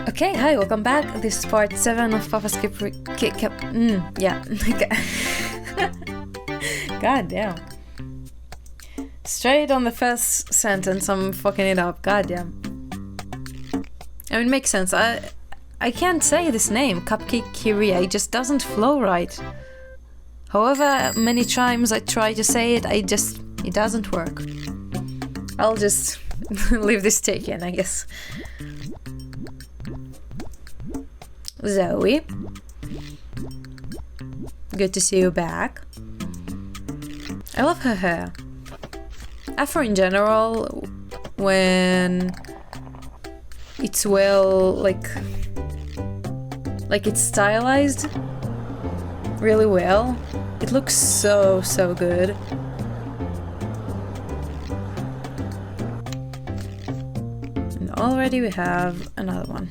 Okay, hi, welcome back. This is part 7 of Papa's yeah. God damn. Straight on the first sentence, I'm fucking it up. God damn. I mean, it makes sense. I can't say this name, Cupcakeria. It just doesn't flow right. However many times I try to say it, it doesn't work. I'll just leave this taken, I guess. Zoe, good to see you back. I love her hair. Afro in general, when it's well, like it's stylized really well, it looks so good. And already we have another one.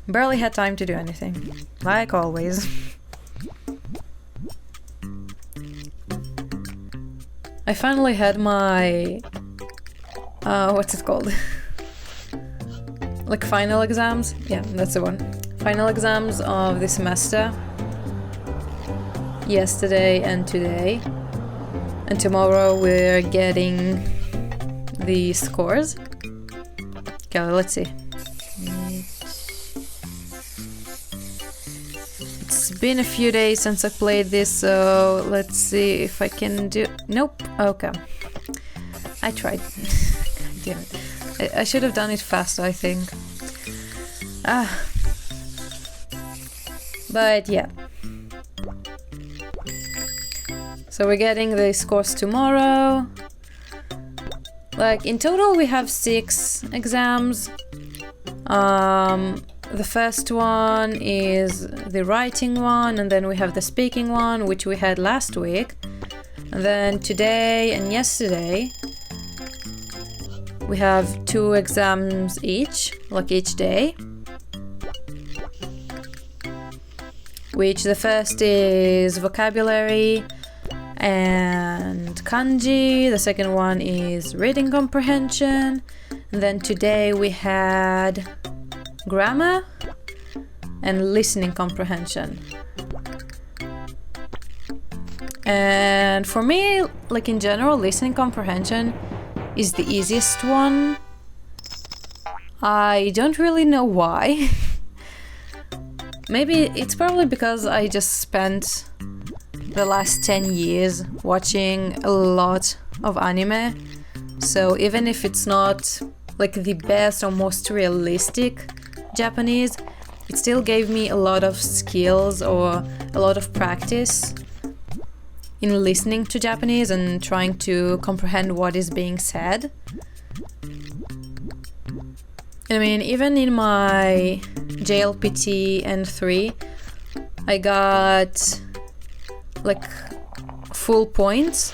Barely had time to do anything, like always. I finally had my... what's it called? Like final exams? Yeah, that's the one. Final exams of the semester. Yesterday and today. And tomorrow we're getting the scores. Okay, let's see. It's been a few days since I played this, so let's see if I can do... Nope. Okay. I tried. Damn it. I should have done it faster, I think. But yeah. So we're getting the scores tomorrow. Like, in total we have 6 exams. The first one is the writing one, and then we have the speaking one, which we had last week. And then today and yesterday we have 2 exams each, like each day. Which the first is vocabulary and kanji, the second one is reading comprehension, and then today we had grammar and listening comprehension. And for me, like in general, listening comprehension is the easiest one. I don't really know why. Maybe it's probably because I just spent the last 10 years watching a lot of anime. So even if it's not like the best or most realistic Japanese, it still gave me a lot of skills or a lot of practice in listening to Japanese and trying to comprehend what is being said. I mean, even in my JLPT N3, I got like full points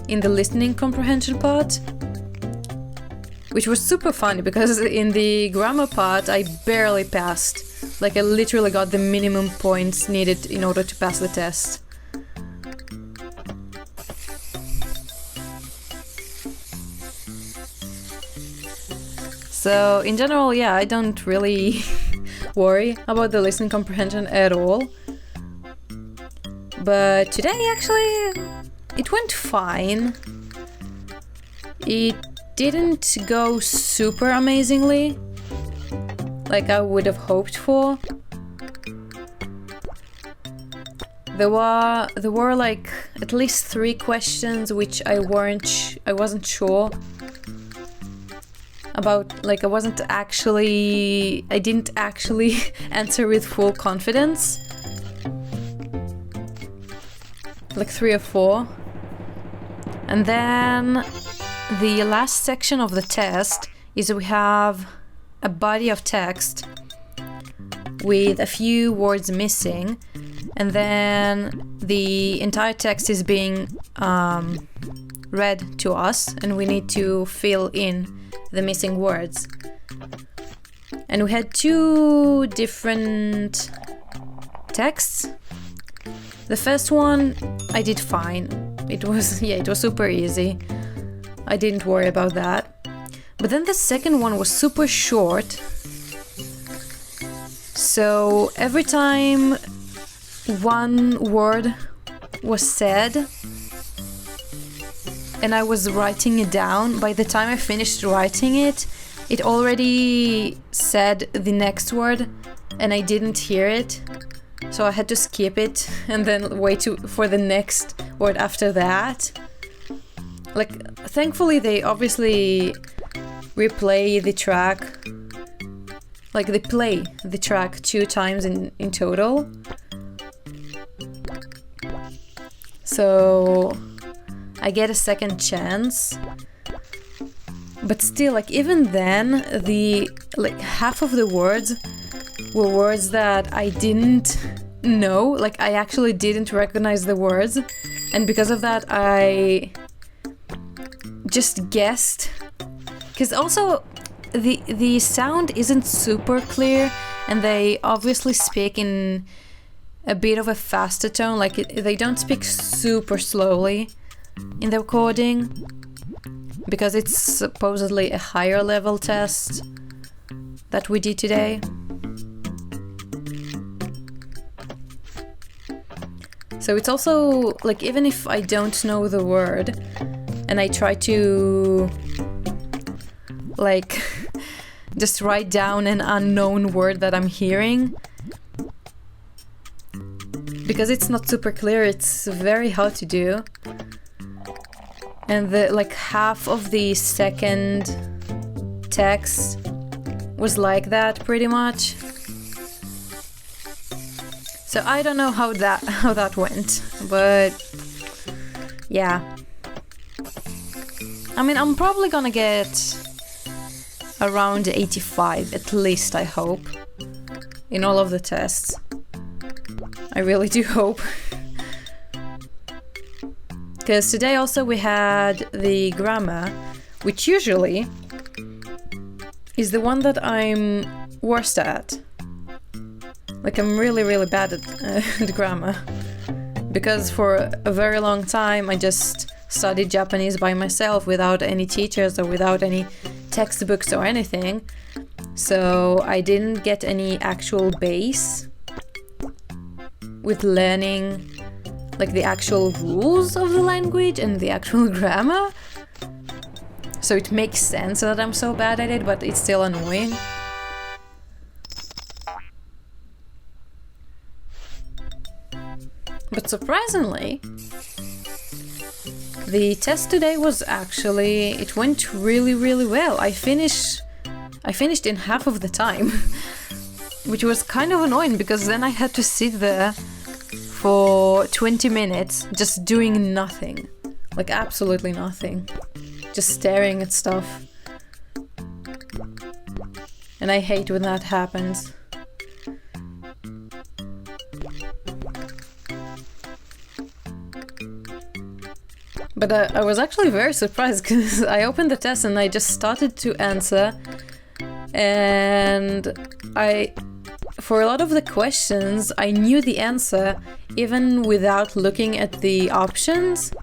in the listening comprehension part, which was super funny because in the grammar part I barely passed. Like I literally got the minimum points needed in order to pass the test. So in general, yeah, I don't really worry about the listening comprehension at all. But today actually it went fine. It didn't go super amazingly, like I would have hoped for. There were like at least 3 questions which I wasn't sure about. Like I didn't actually answer with full confidence. Like 3 or 4. And then the last section of the test is we have a body of text with a few words missing, and then the entire text is being read to us, and we need to fill in the missing words. And we had 2 different texts. The first one I did fine. It was super easy. I didn't worry about that. But then the second one was super short. So every time one word was said and I was writing it down, by the time I finished writing it, it already said the next word and I didn't hear it. So I had to skip it and then wait for the next word after that. Like, thankfully they obviously replay the track. Like, they play the track 2 times in total. So I get a second chance. But still, like, even then, half of the words were words that I didn't know. Like, I actually didn't recognize the words. And because of that, I just guessed. Because also, the sound isn't super clear, and they obviously speak in a bit of a faster tone. Like, they don't speak super slowly in the recording, because it's supposedly a higher level test that we did today. So it's also, like, even if I don't know the word and I try to, like, just write down an unknown word that I'm hearing, because it's not super clear, it's very hard to do. And half of the second text was like that, pretty much. So I don't know how that went, but yeah. I mean, I'm probably gonna get around 85, at least, I hope, in all of the tests. I really do hope. Because today also we had the grammar, which usually is the one that I'm worst at. Like, I'm really, really bad at grammar. Because for a very long time I just studied Japanese by myself without any teachers or without any textbooks or anything. So I didn't get any actual base with learning, like, the actual rules of the language and the actual grammar. So it makes sense that I'm so bad at it, but it's still annoying. But surprisingly, the test today was actually, it went really, really well. I finished in half of the time, which was kind of annoying, because then I had to sit there for 20 minutes just doing nothing. Like, absolutely nothing. Just staring at stuff. And I hate when that happens. But I was actually very surprised, because I opened the test and I just started to answer, and for a lot of the questions I knew the answer even without looking at the options.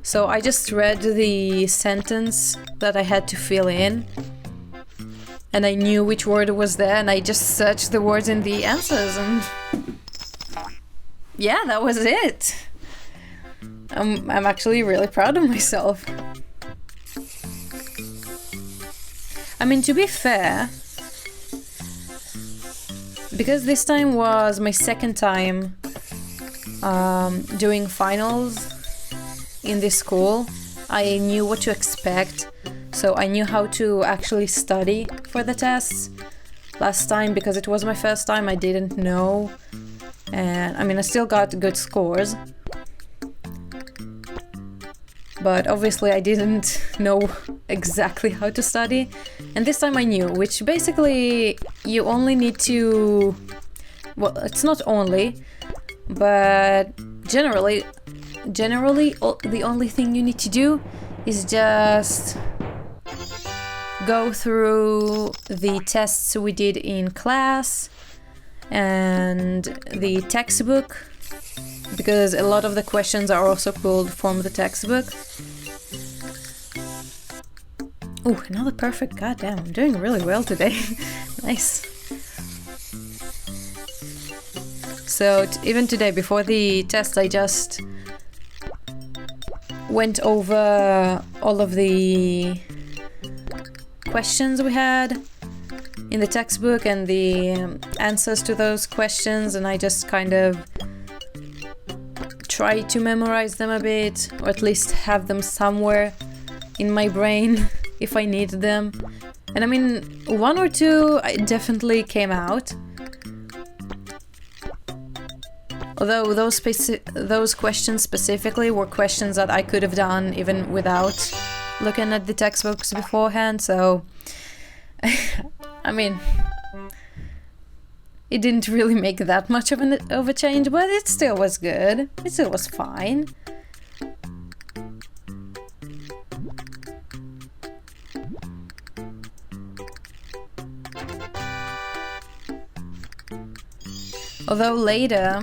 So I just read the sentence that I had to fill in, and I knew which word was there, and I just searched the words in the answers, and yeah, that was it. I'm actually really proud of myself. I mean, to be fair, because this time was my second time doing finals in this school, I knew what to expect, so I knew how to actually study for the tests. Last time, because it was my first time, I didn't know, and I mean, I still got good scores. But obviously I didn't know exactly how to study, and this time I knew, which basically you only need to, well, it's not only, but generally the only thing you need to do is just go through the tests we did in class and the textbook, because a lot of the questions are also pulled from the textbook. Oh, another perfect. Goddamn, I'm doing really well today. Nice. So even today, before the test, I just went over all of the questions we had in the textbook and the answers to those questions, and I just kind of tried to memorize them a bit, or at least have them somewhere in my brain if I needed them. And I mean, one or two definitely came out. Although those questions specifically were questions that I could have done even without looking at the textbooks beforehand, so I mean, it didn't really make that much of a change, but it still was good. It still was fine. Although later,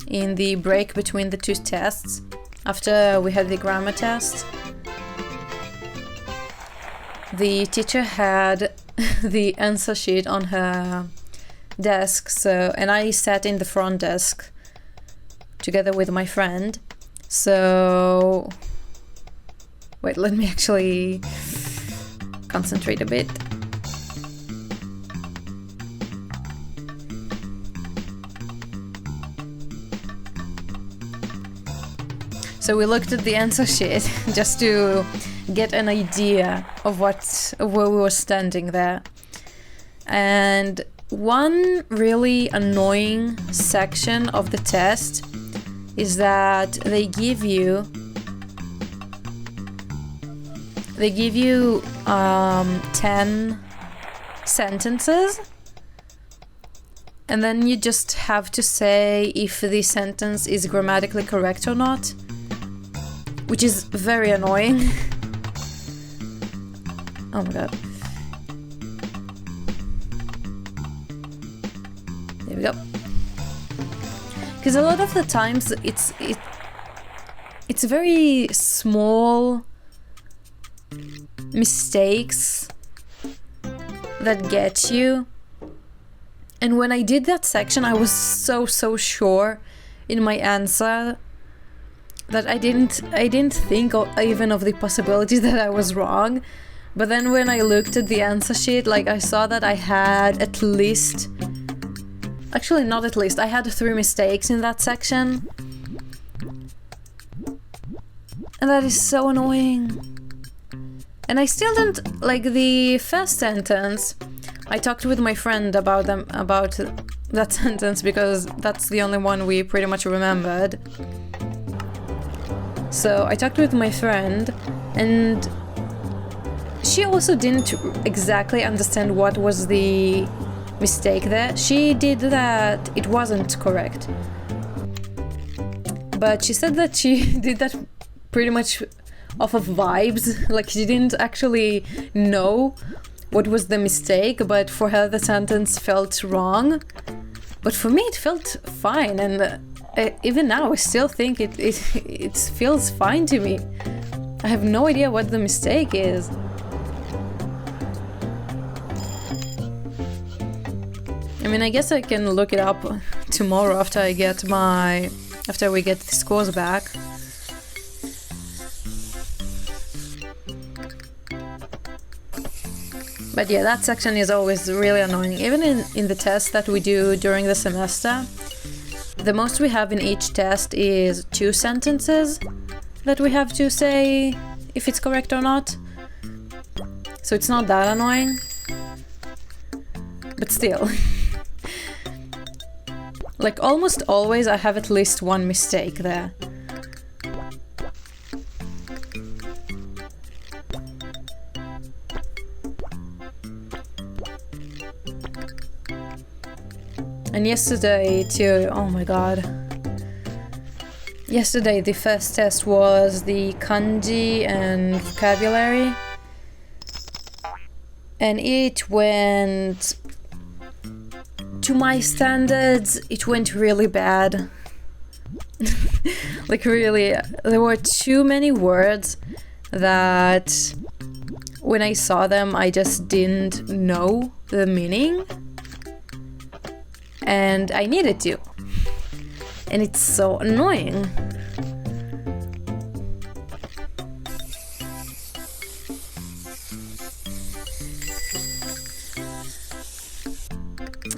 in the break between the two tests, after we had the grammar test, the teacher had the answer sheet on her desk, and I sat in the front desk together with my friend. So wait, let me actually concentrate a bit. So we looked at the answer sheet just to get an idea of where we were standing there. And one really annoying section of the test is that they give you 10 sentences, and then you just have to say if the sentence is grammatically correct or not, which is very annoying. Oh my god. There we go. Because a lot of the times it's very small mistakes that get you. And when I did that section, I was so sure in my answer that I didn't think even of the possibility that I was wrong. But then when I looked at the answer sheet, like, I saw that I had at least, actually not at least, I had 3 mistakes in that section. And that is so annoying. And I still don't, like, the first sentence, I talked with my friend about that sentence because that's the only one we pretty much remembered. So I talked with my friend, and she also didn't exactly understand what was the mistake there. She did that it wasn't correct. But she said that she did that pretty much off of vibes. Like, she didn't actually know what was the mistake, but for her the sentence felt wrong. But for me it felt fine, and even now I still think it feels fine to me. I have no idea what the mistake is. I mean, I guess I can look it up tomorrow after we get the scores back. But yeah, that section is always really annoying. Even in the tests that we do during the semester, the most we have in each test is 2 sentences that we have to say if it's correct or not. So it's not that annoying. But still. Like, almost always I have at least 1 mistake there. And yesterday too, oh my god. Yesterday the first test was the kanji and vocabulary. And it went, to my standards, it went really bad. Like, really, there were too many words that when I saw them, I just didn't know the meaning. And I needed to. And it's so annoying.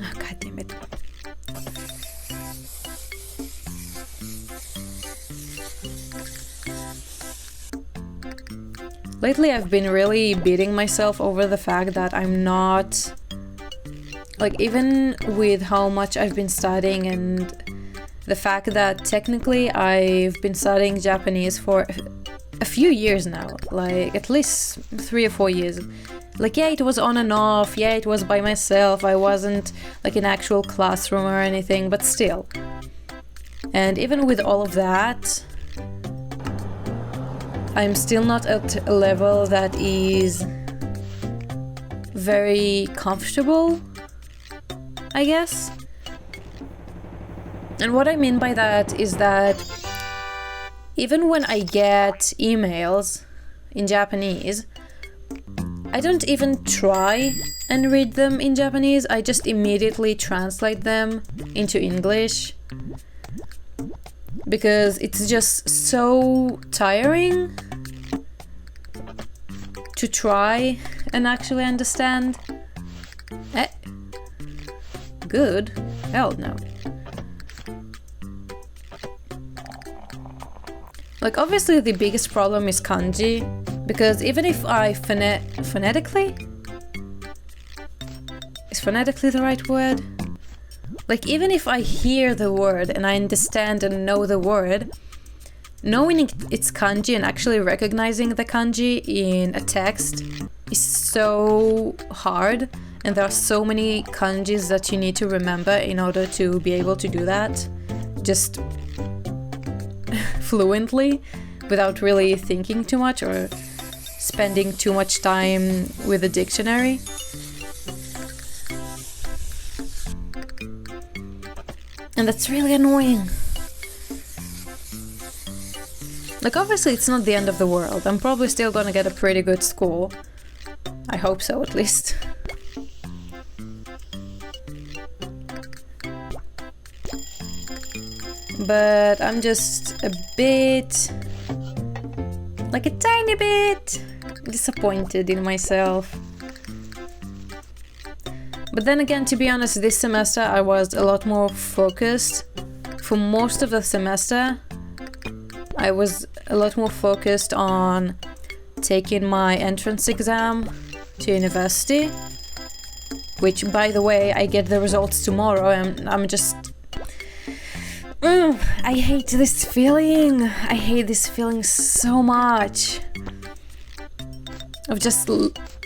Oh, God damn it. Lately, I've been really beating myself over the fact that I'm not... Like, even with how much I've been studying and the fact that technically I've been studying Japanese for a few years now, like at least 3 or 4 years. Like, yeah, it was on and off, yeah, it was by myself, I wasn't like in actual classroom or anything, but still. And even with all of that, I'm still not at a level that is very comfortable, I guess. And what I mean by that is that even when I get emails in Japanese, I don't even try and read them in Japanese, I just immediately translate them into English. Because it's just so tiring to try and actually understand. Good? Hell no. Like, obviously the biggest problem is kanji, because even if I phonetically? Is phonetically the right word? Like, even if I hear the word and I understand and know the word, knowing it's kanji and actually recognizing the kanji in a text is so hard, and there are so many kanjis that you need to remember in order to be able to do that just fluently without really thinking too much or spending too much time with a dictionary. And that's really annoying. Like, obviously it's not the end of the world. I'm probably still gonna get a pretty good score. I hope so, at least. But I'm just a bit... like a tiny bit disappointed in myself. But then again, to be honest, this semester I was a lot more focused. For most of the semester, I was a lot more focused on taking my entrance exam to university, which, by the way, I get the results tomorrow, and I'm just... I hate this feeling. I hate this feeling so much. Of just...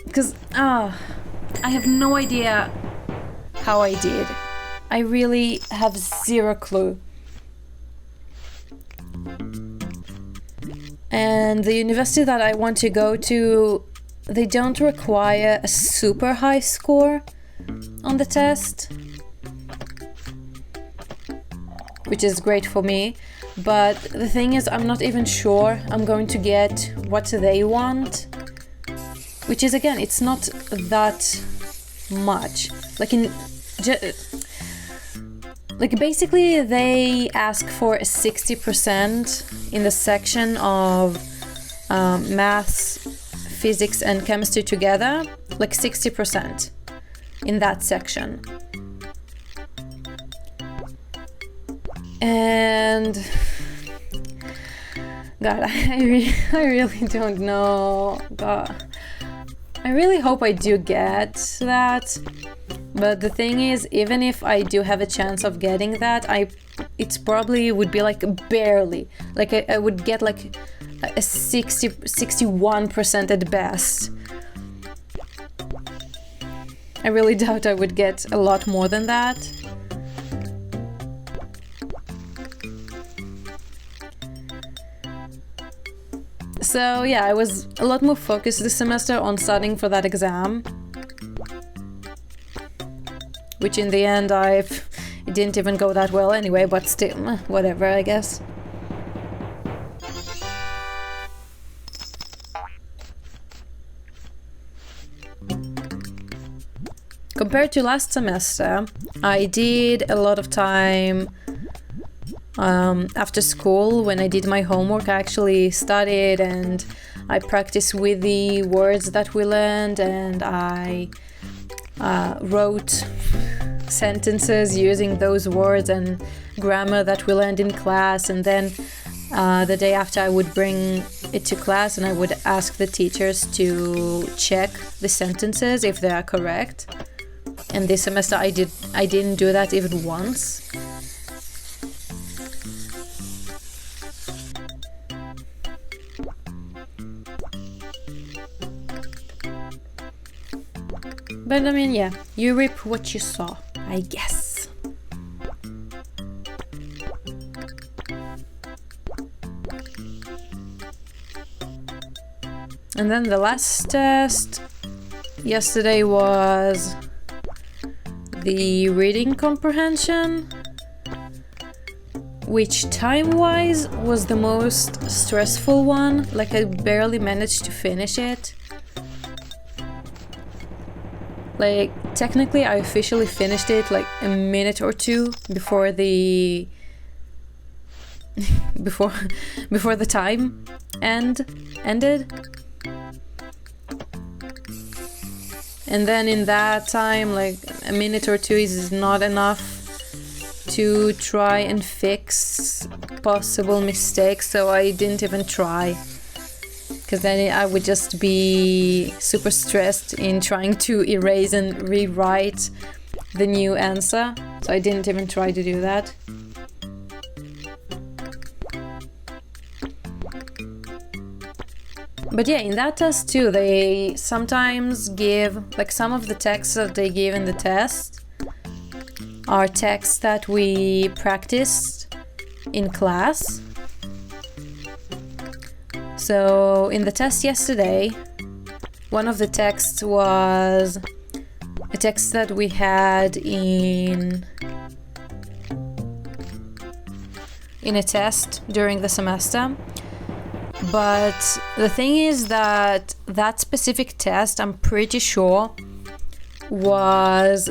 because, I have no idea how I did. I really have zero clue. And the university that I want to go to, they don't require a super high score on the test, which is great for me. But the thing is, I'm not even sure I'm going to get what they want, which is, again, it's not that much. Like basically they ask for a 60% in the section of maths, physics and chemistry together, like 60% in that section. And God, I really don't know. God, I really hope I do get that. But the thing is, even if I do have a chance of getting that, it's probably would be like barely. Like I would get like a 61% at best. I really doubt I would get a lot more than that. So yeah, I was a lot more focused this semester on studying for that exam, which in the end it didn't even go that well anyway, but still, whatever, I guess. compared to last semester, I did a lot of time after school. When I did my homework, I actually studied and I practiced with the words that we learned, and I wrote sentences using those words and grammar that we learned in class. And then the day after, I would bring it to class and I would ask the teachers to check the sentences if they are correct. And this semester I didn't do that even once. But I mean, yeah, you reap what you sow, I guess. And then the last test yesterday was the reading comprehension, which time-wise was the most stressful one. Like, I barely managed to finish it. Like, technically I officially finished it like a minute or two before the before the time ended. And then in that time, like, a minute or two is not enough to try and fix possible mistakes, so I didn't even try. Because then I would just be super stressed in trying to erase and rewrite the new answer. So I didn't even try to do that. But yeah, in that test too, they sometimes give, like, some of the texts that they give in the test are texts that we practiced in class. So in the test yesterday, one of the texts was a text that we had in a test during the semester. But the thing is that that specific test, I'm pretty sure, was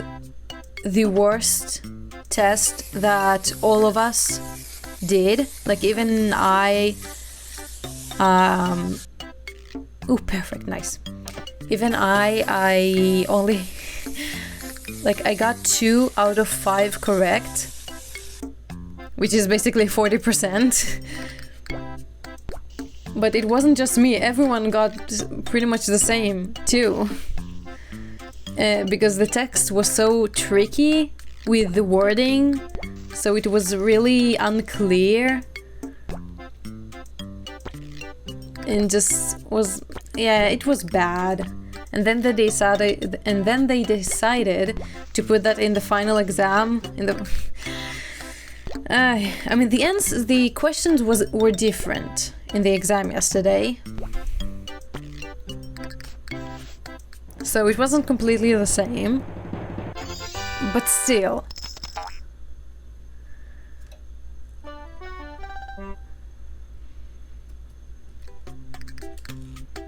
the worst test that all of us did. Like, even I... perfect, nice. Even I only... like, I got 2 out of 5 correct, which is basically 40%. But it wasn't just me, everyone got pretty much the same too. Because the text was so tricky with the wording, so it was really unclear. And just was, yeah, it was bad. And then they decided to put that in the final exam. I mean, the questions were different in the exam yesterday, so it wasn't completely the same, but still.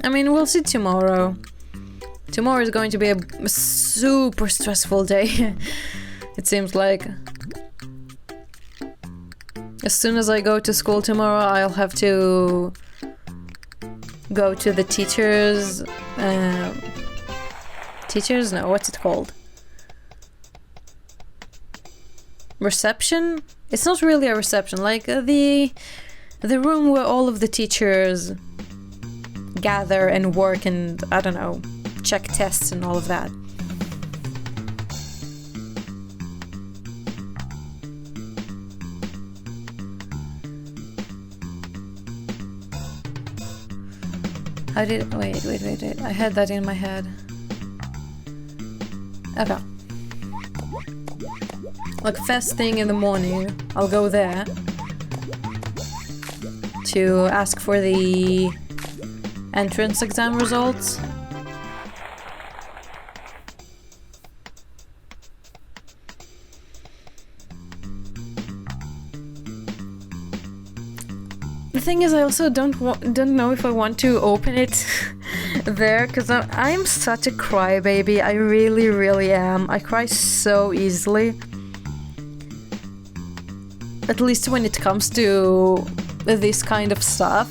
I mean, we'll see tomorrow. Tomorrow is going to be a super stressful day. It seems like. As soon as I go to school tomorrow, I'll have to go to the teachers... teachers? No, what's it called? Reception? It's not really a reception, like the room where all of the teachers gather and work and, I don't know, check tests and all of that. Wait, I had that in my head. Okay. Like, first thing in the morning, I'll go there to ask for the entrance exam results. The thing is, I also don't know if I want to open it there because I'm such a crybaby. I really, really am. I cry so easily. At least when it comes to this kind of stuff.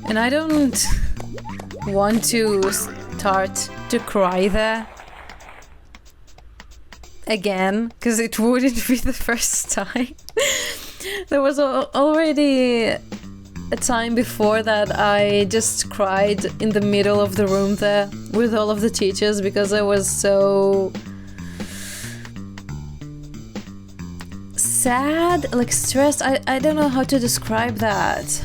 And I don't want to start to cry there again, because it wouldn't be the first time. There was already a time before that I just cried in the middle of the room there with all of the teachers because I was so sad, like stressed. I don't know how to describe that.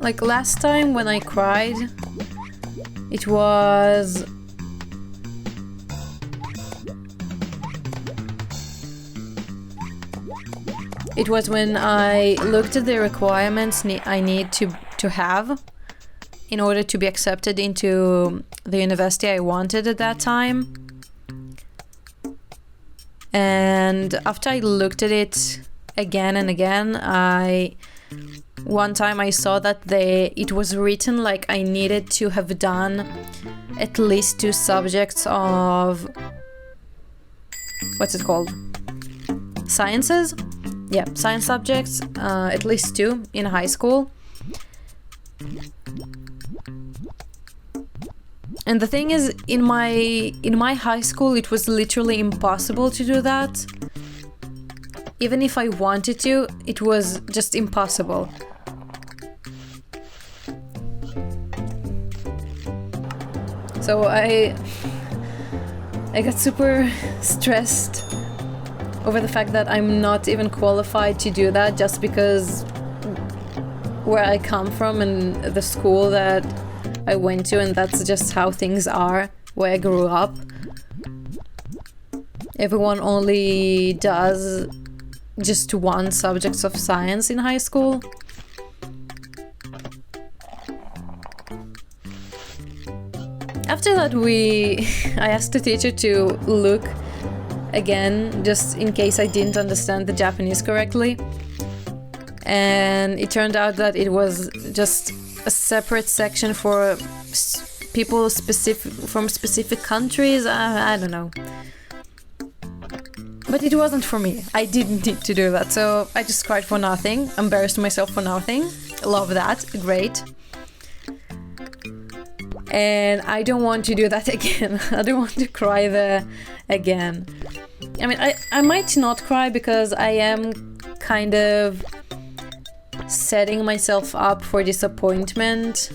Like last time when I cried, it was when I looked at the requirements I need to have in order to be accepted into the university I wanted at that time. And after I looked at it again and again, one time I saw that it was written like I needed to have done at least 2 subjects of... what's it called? Sciences? Yeah, science subjects, at least 2 in high school. And the thing is, in my high school, it was literally impossible to do that. Even if I wanted to, it was just impossible. So I got super stressed over the fact that I'm not even qualified to do that just because where I come from and the school that I went to, and that's just how things are where I grew up. Everyone only does just 1 subject of science in high school. After that I asked the teacher to look again, just in case I didn't understand the Japanese correctly. And it turned out that it was just a separate section for people from specific countries. I don't know. But it wasn't for me. I didn't need to do that. So I just cried for nothing, embarrassed myself for nothing. Love that. Great. And I don't want to do that again. I don't want to cry there again. I mean, I might not cry because I am kind of setting myself up for disappointment.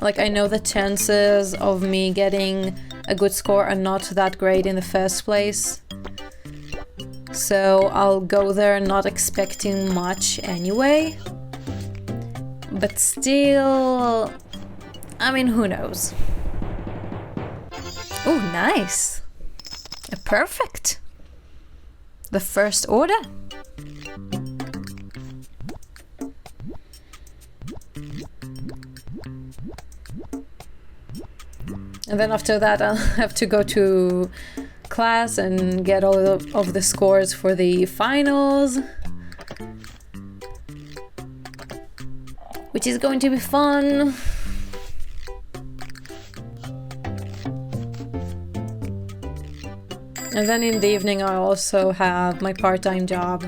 Like, I know the chances of me getting a good score are not that great in the first place. So I'll go there not expecting much anyway. But still, I mean, who knows? Oh, nice. Perfect. The first order. And then after that, I'll have to go to class and get all of the scores for the finals, which is going to be fun. And then in the evening, I also have my part-time job,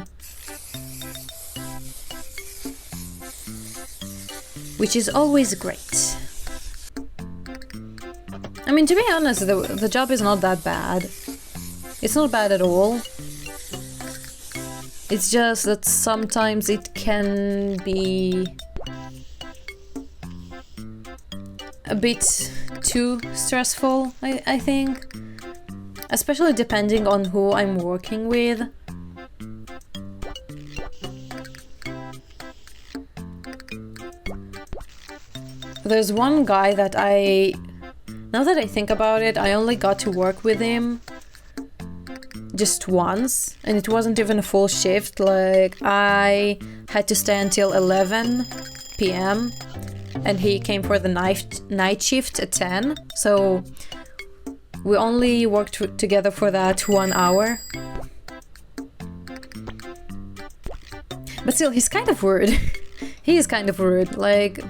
which is always great. I mean, to be honest, the job is not that bad. It's not bad at all. It's just that sometimes it can be a bit too stressful, I think. Especially depending on who I'm working with. There's one guy that now that I think about it, I only got to work with him just once, and it wasn't even a full shift. Like, I had to stay until 11 p.m. and he came for the night shift at 10, so we only worked together for that 1 hour. But still, he's kind of rude. He is kind of rude. Like,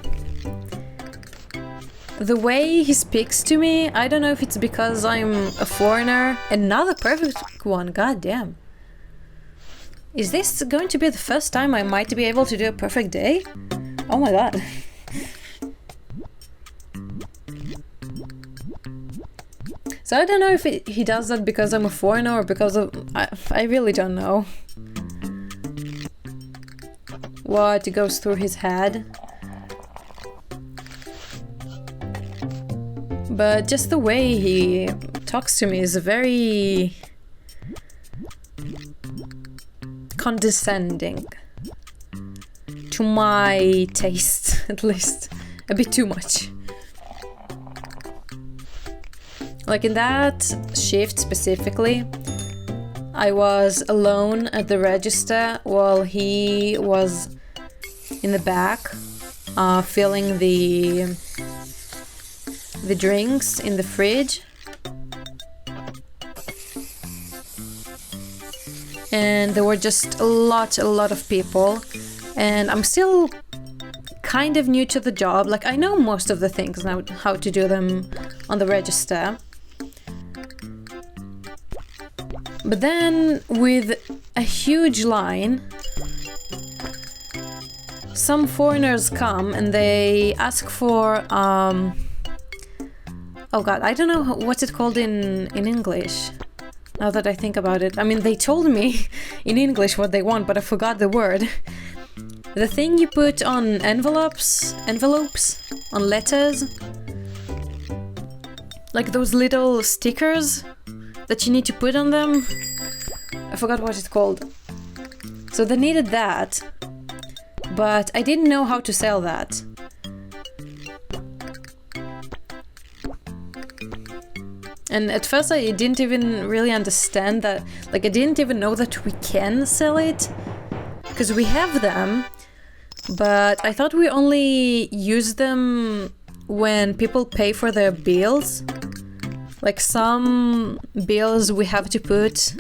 the way he speaks to me, I don't know if it's because I'm a foreigner. Another perfect one, god damn. Is this going to be the first time I might be able to do a perfect day? Oh my god. So I don't know if he does that because I'm a foreigner or because of... I really don't know what goes through his head. But just the way he talks to me is very condescending. To my taste, at least. A bit too much. Like in that shift specifically, I was alone at the register while he was in the back, filling the drinks in the fridge. And there were just a lot of people, and I'm still kind of new to the job. Like, I know most of the things now, how to do them on the register. But then with a huge line, some foreigners come and they ask for oh god, I don't know what's it called in English, now that I think about it. I mean, they told me in English what they want, but I forgot the word. The thing you put on envelopes, on letters. Like those little stickers that you need to put on them. I forgot what it's called. So they needed that, but I didn't know how to sell that. And at first I didn't even really understand that, like I didn't even know that we can sell it, because we have them, but I thought we only use them when people pay for their bills. Like some bills we have to put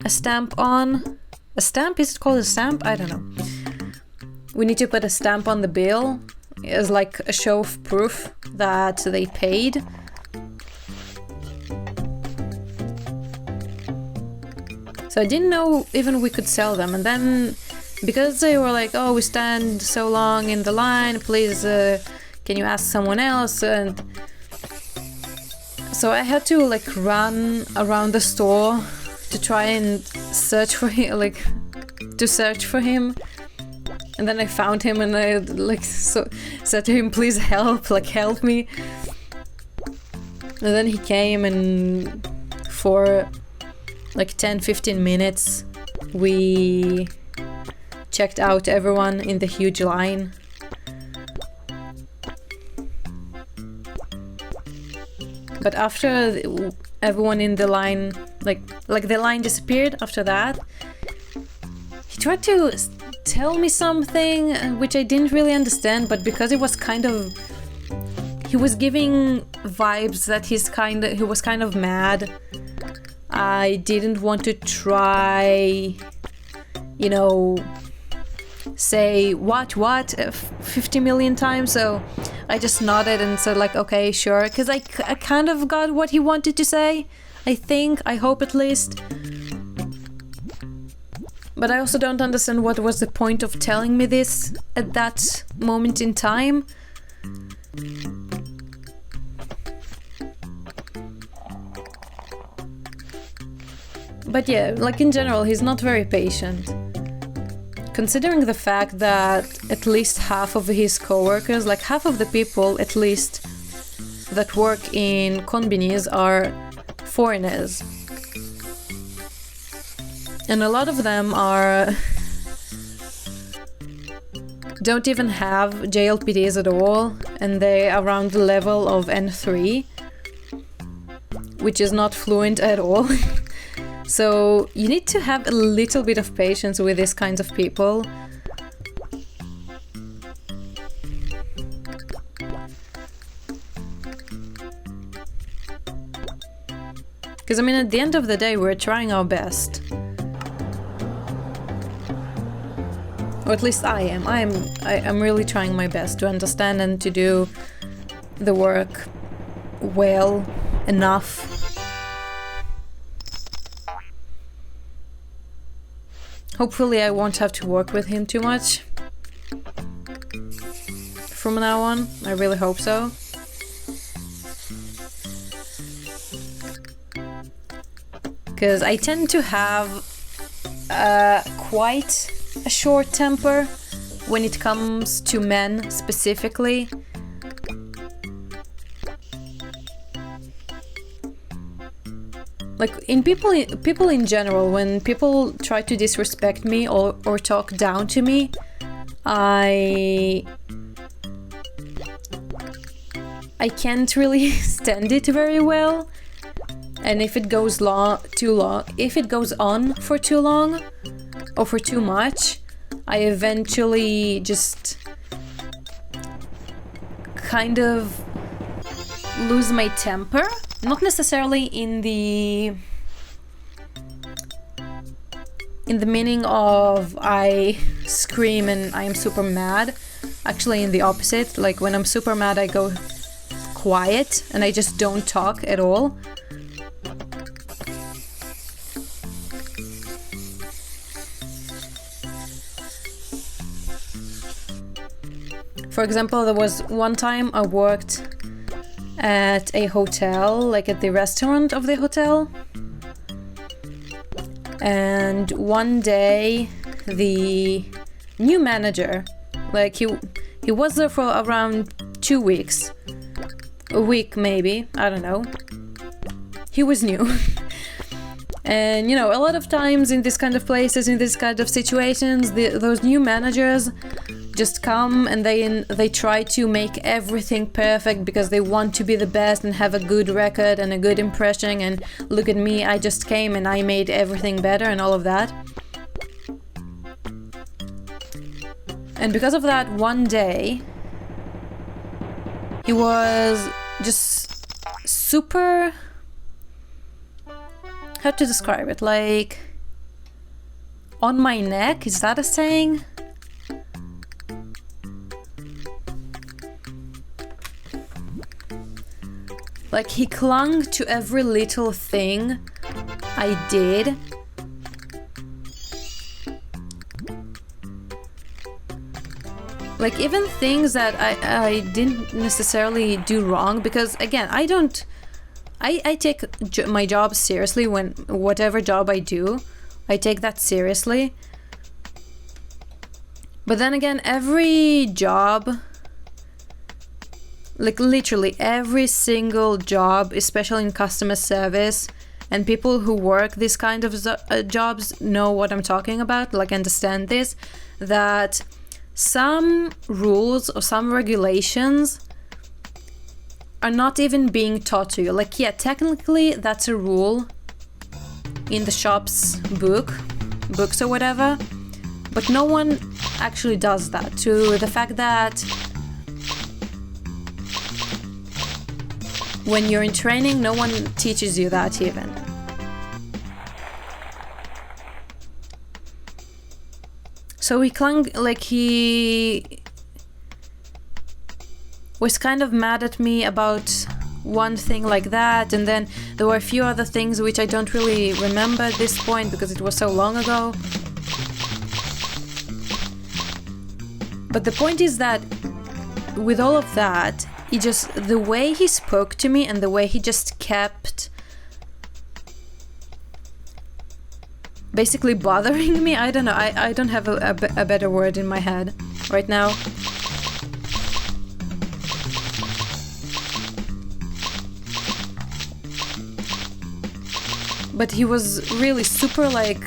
a stamp on. A stamp? Is it called a stamp? I don't know. We need to put a stamp on the bill as like a show of proof that they paid. So I didn't know even we could sell them. And then because they were like, oh, we stand so long in the line, please can you ask someone else? And so I had to like run around the store to try and search for him, like to search for him. And then I found him and I like said to him, please help, like help me. And then he came, and for like 10-15 minutes we checked out everyone in the huge line. But after everyone in the line, like the line disappeared after that, he tried to tell me something which I didn't really understand, but because it was kind of, he was giving vibes that he was kind of mad. I didn't want to try, you know, say what 50 million times, so I just nodded and said like, okay, sure, because I kind of got what he wanted to say, I hope at least. But I also don't understand what was the point of telling me this at that moment in time. But yeah, like in general, he's not very patient. Considering the fact that at least half of his coworkers, like half of the people at least that work in konbinis are foreigners. And a lot of them don't even have JLPDs at all, and they're around the level of N3, which is not fluent at all. So you need to have a little bit of patience with these kinds of people. Because I mean, at the end of the day, we're trying our best. Or at least I am. I'm really trying my best to understand and to do the work well enough. Hopefully I won't have to work with him too much from now on. I really hope so. Because I tend to have quite a short temper when it comes to men specifically. Like in people in general, when people try to disrespect me or talk down to me, I can't really stand it very well. And if it goes if it goes on for too long or for too much, I eventually just kind of lose my temper. Not necessarily in the meaning of I scream and I am super mad. Actually, in the opposite. Like when I'm super mad, I go quiet and I just don't talk at all. For example, there was one time I worked at a hotel, like at the restaurant of the hotel. And one day, the new manager, like he was there for around 2 weeks. A week maybe, I don't know. He was new. And, you know, a lot of times in this kind of places, in this kind of situations, those new managers just come and they try to make everything perfect because they want to be the best and have a good record and a good impression, and look at me, I just came and I made everything better and all of that. And because of that, one day he was just super, how to describe it, like on my neck, is that a saying? Like he clung to every little thing I did. Like even things that I didn't necessarily do wrong, because again, I take my job seriously. When whatever job I do, I take that seriously. But then again, every job, like literally every single job, especially in customer service, and people who work this kind of jobs know what I'm talking about, like understand this, that some rules or some regulations are not even being taught to you. Like, yeah, technically that's a rule in the shop's books or whatever, but no one actually does that, to the fact that when you're in training, no one teaches you that even. So he clung, like he was kind of mad at me about one thing like that, and then there were a few other things which I don't really remember at this point because it was so long ago. But the point is that with all of that, the way he spoke to me and the way he just kept basically bothering me, I don't know, I don't have a better word in my head right now. But he was really super like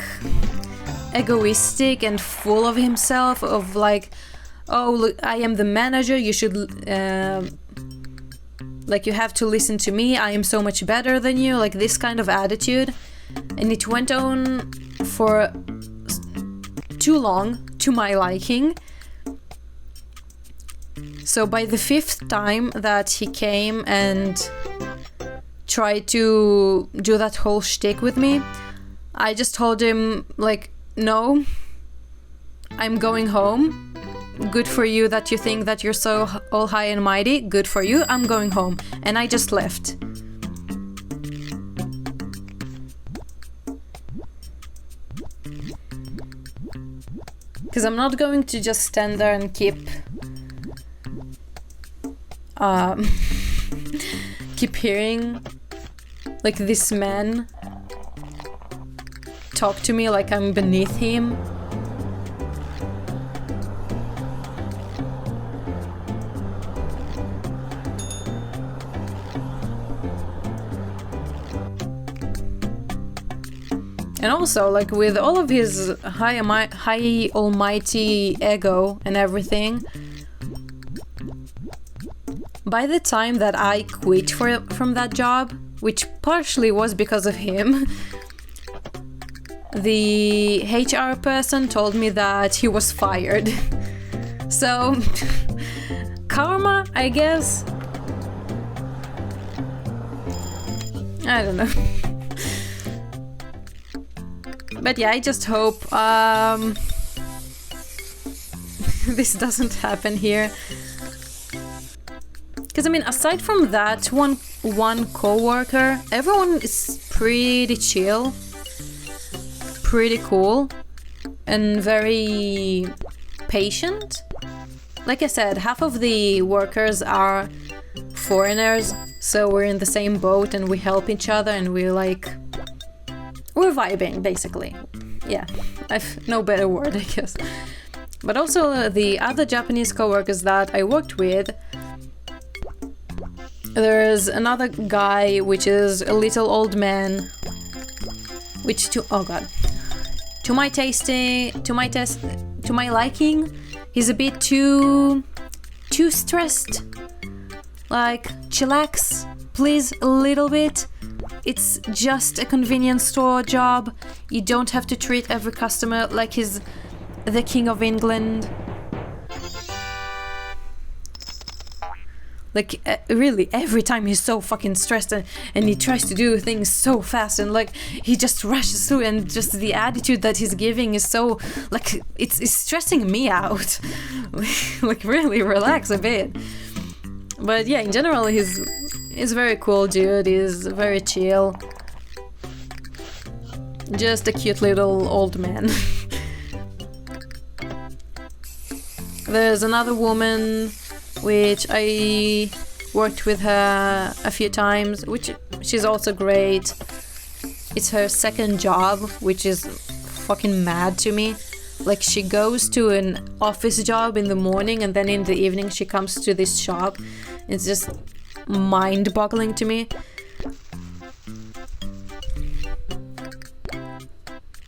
egoistic and full of himself, of like, oh, look, I am the manager, you should like, you have to listen to me, I am so much better than you, like this kind of attitude. And it went on for too long, to my liking. So by the 5th time that he came and tried to do that whole shtick with me, I just told him, like, no, I'm going home. Good for you that you think that you're so all high and mighty. Good for you, I'm going home. And I just left. Because I'm not going to just stand there and keep keep hearing like this man talk to me like I'm beneath him. And also, like, with all of his high almighty ego and everything, by the time that I quit from that job, which partially was because of him, the HR person told me that he was fired. So, karma, I guess? I don't know. But yeah, I just hope this doesn't happen here. Because, I mean, aside from that one co-worker, everyone is pretty chill, pretty cool, and very patient. Like I said, half of the workers are foreigners, so we're in the same boat and we help each other and we're vibing, basically. Yeah, I've no better word, I guess. But also the other Japanese co-workers that I worked with, there's another guy which is a little old man, which to my liking, he's a bit too stressed. Like, chillax, please, a little bit. It's just a convenience store job. You don't have to treat every customer like he's the King of England. Like, really, every time he's so fucking stressed and he tries to do things so fast and, like, he just rushes through, and just the attitude that he's giving is so, like, it's stressing me out. Like, really, relax a bit. But yeah, in general, he's very cool dude, he's very chill. Just a cute little old man. There's another woman which I worked with her a few times, which she's also great. It's her second job, which is fucking mad to me. Like, she goes to an office job in the morning and then in the evening she comes to this shop. It's just mind-boggling to me.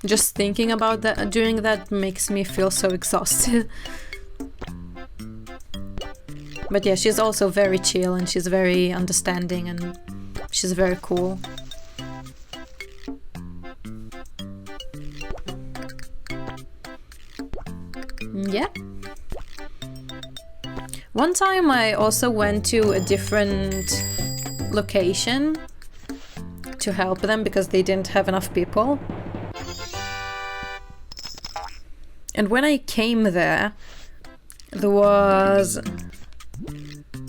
Just thinking about that, doing that makes me feel so exhausted. But yeah, she's also very chill and she's very understanding and she's very cool. Yeah. One time I also went to a different location to help them because they didn't have enough people. And when I came there was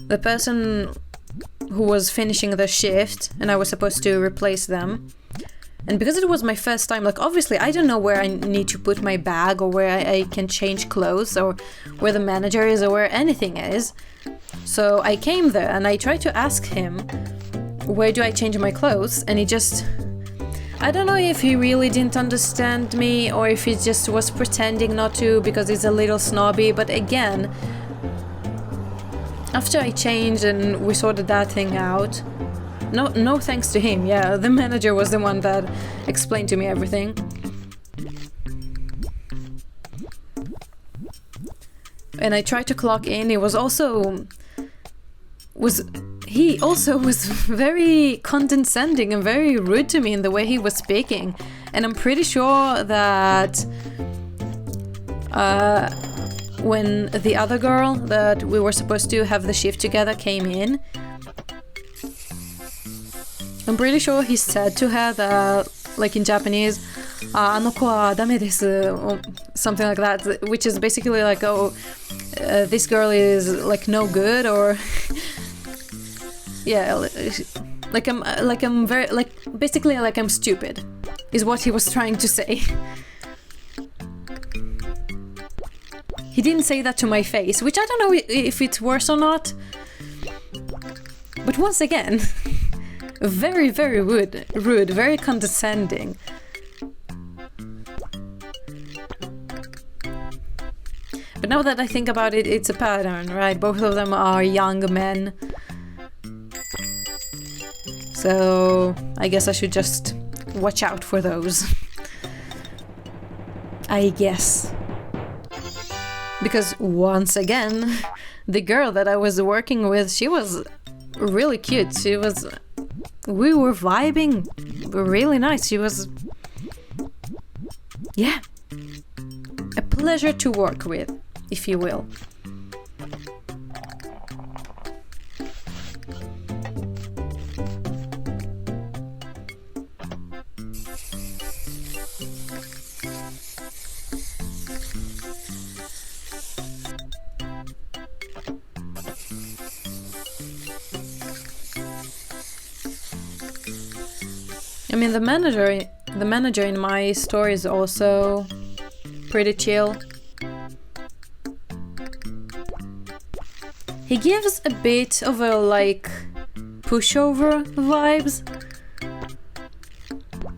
the person who was finishing the shift and I was supposed to replace them. And because it was my first time, like, obviously I don't know where I need to put my bag or where I can change clothes or where the manager is or where anything is. So I came there and I tried to ask him, where do I change my clothes? And he just... I don't know if he really didn't understand me or if he just was pretending not to because he's a little snobby, but again, after I changed and we sorted that thing out, no thanks to him, yeah, the manager was the one that explained to me everything. and I tried to clock in. He also was very condescending and very rude to me in the way he was speaking. And I'm pretty sure that when the other girl that we were supposed to have the shift together came in, I'm pretty sure he said to her that, like in Japanese, あの子はダメです or something like that, which is basically like, oh, this girl is like no good, or yeah, like I'm very, like, basically like I'm stupid is what he was trying to say. He didn't say that to my face, which I don't know if it's worse or not, but once again, very, very rude, very condescending. But now that I think about it, it's a pattern, right? Both of them are young men. So I guess I should just watch out for those. I guess. Because once again, the girl that I was working with, she was really cute. We were vibing really nice. She was, yeah, a pleasure to work with, if you will. I mean, the manager in my store is also pretty chill. He gives a bit of a, like, pushover vibes.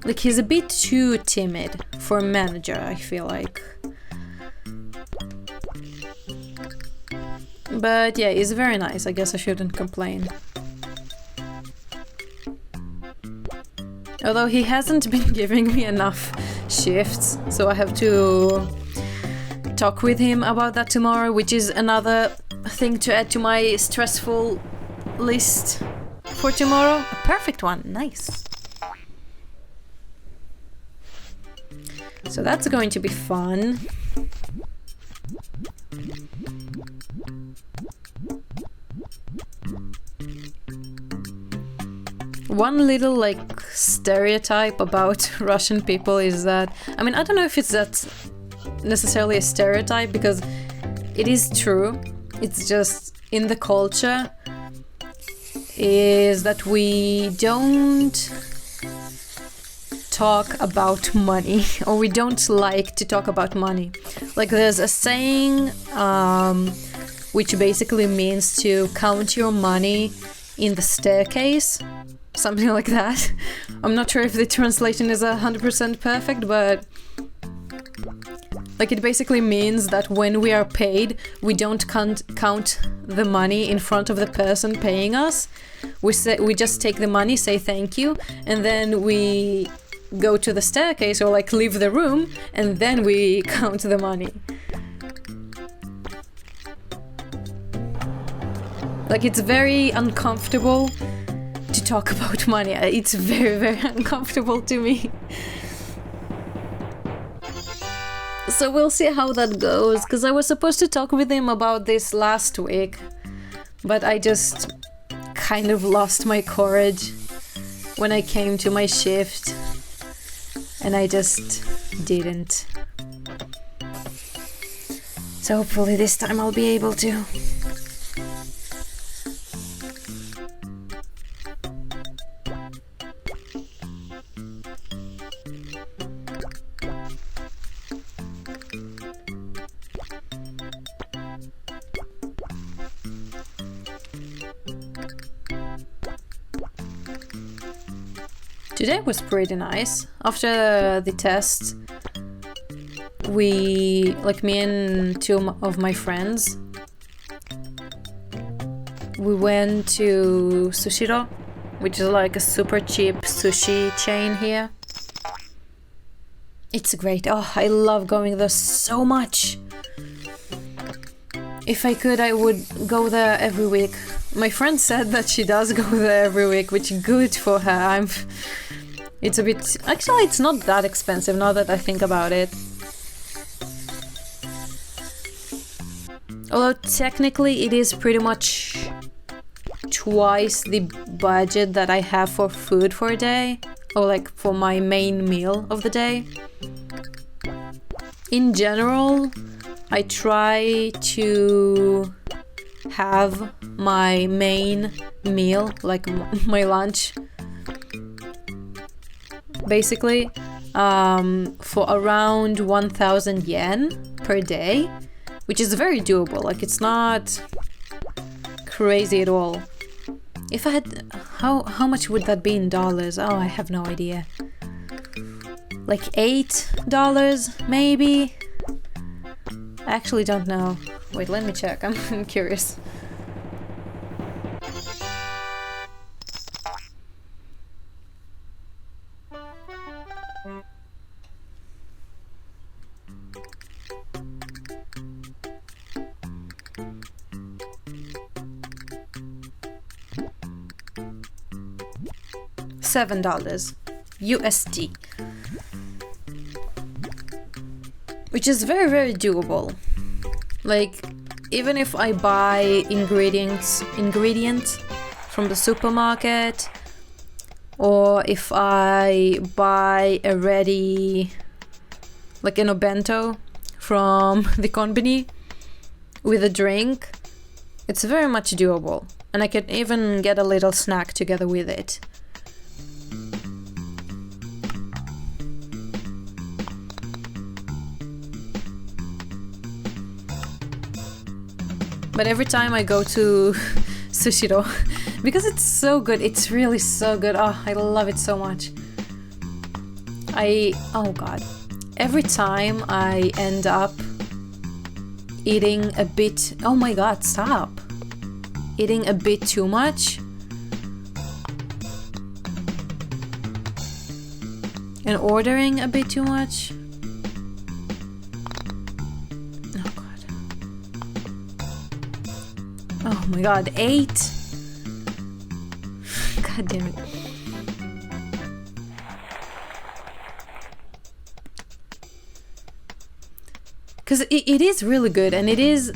Like, he's a bit too timid for a manager, I feel like. But yeah, he's very nice. I guess I shouldn't complain. Although he hasn't been giving me enough shifts, so I have to talk with him about that tomorrow, which is another thing to add to my stressful list for tomorrow. A perfect one, nice. So that's going to be fun. One little, like, stereotype about Russian people is that, I mean, I don't know if it's that necessarily a stereotype, because it is true. It's just in the culture is that we don't talk about money, or we don't like to talk about money. Like, there's a saying which basically means to count your money in the staircase. Something like that. I'm not sure if the translation is 100% perfect, but like, it basically means that when we are paid, we don't count the money in front of the person paying us. We just take the money, say thank you, and then we go to the staircase or like leave the room, and then we count the money. Like, it's very uncomfortable to talk about money. It's very, very uncomfortable to me. So we'll see how that goes, because I was supposed to talk with him about this last week, but I just kind of lost my courage when I came to my shift, and I just didn't. So hopefully this time I'll be able to. Today was pretty nice. After the test, me and two of my friends, we went to Sushiro, which is like a super cheap sushi chain here. It's great. Oh, I love going there so much. If I could, I would go there every week. My friend said that she does go there every week, which is good for her. It's a bit... Actually, it's not that expensive now that I think about it. Although technically it is pretty much twice the budget that I have for food for a day, or like for my main meal of the day. In general, I try to have my main meal, like my lunch, basically, for around 1,000 yen per day, which is very doable. Like, it's not crazy at all. If I had... How much would that be in dollars? Oh, I have no idea. Like $8, maybe? I actually don't know. Wait, let me check. I'm curious. $7 USD, which is very, very doable. Like, even if I buy ingredients from the supermarket, or if I buy a ready, like an obento from the company with a drink, it's very much doable. And I can even get a little snack together with it. But every time I go to Sushiro, because it's so good, it's really so good. Oh, I love it so much. Oh god. Every time I end up eating a bit... Oh my god, stop. Eating a bit too much. And ordering a bit too much. Oh my god, 8? God damn it. Because it is really good, and it is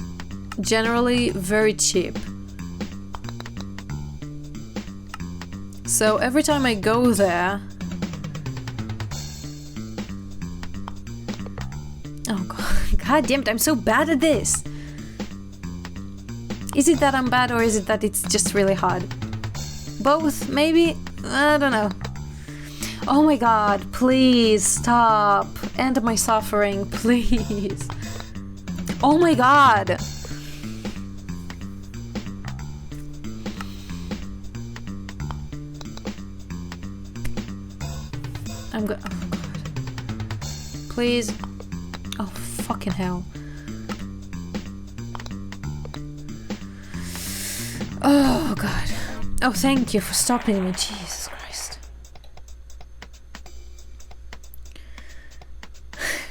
generally very cheap. So every time I go there... Oh god damn it, I'm so bad at this! Is it that I'm bad, or is it that it's just really hard? Both, maybe? I don't know. Oh my god, please stop. End my suffering, please. Oh my god. Oh god. Please. Oh fucking hell. Oh god. Oh, thank you for stopping me. Jesus Christ.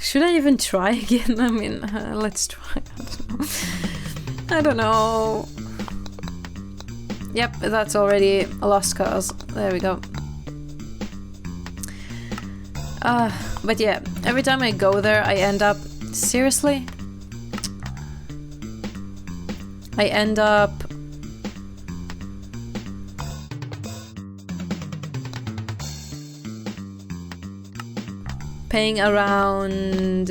Should I even try again? I mean, let's try. I don't know. Yep, that's already a lost cause. There we go. But yeah, every time I go there, I end up... Seriously? I end up... paying around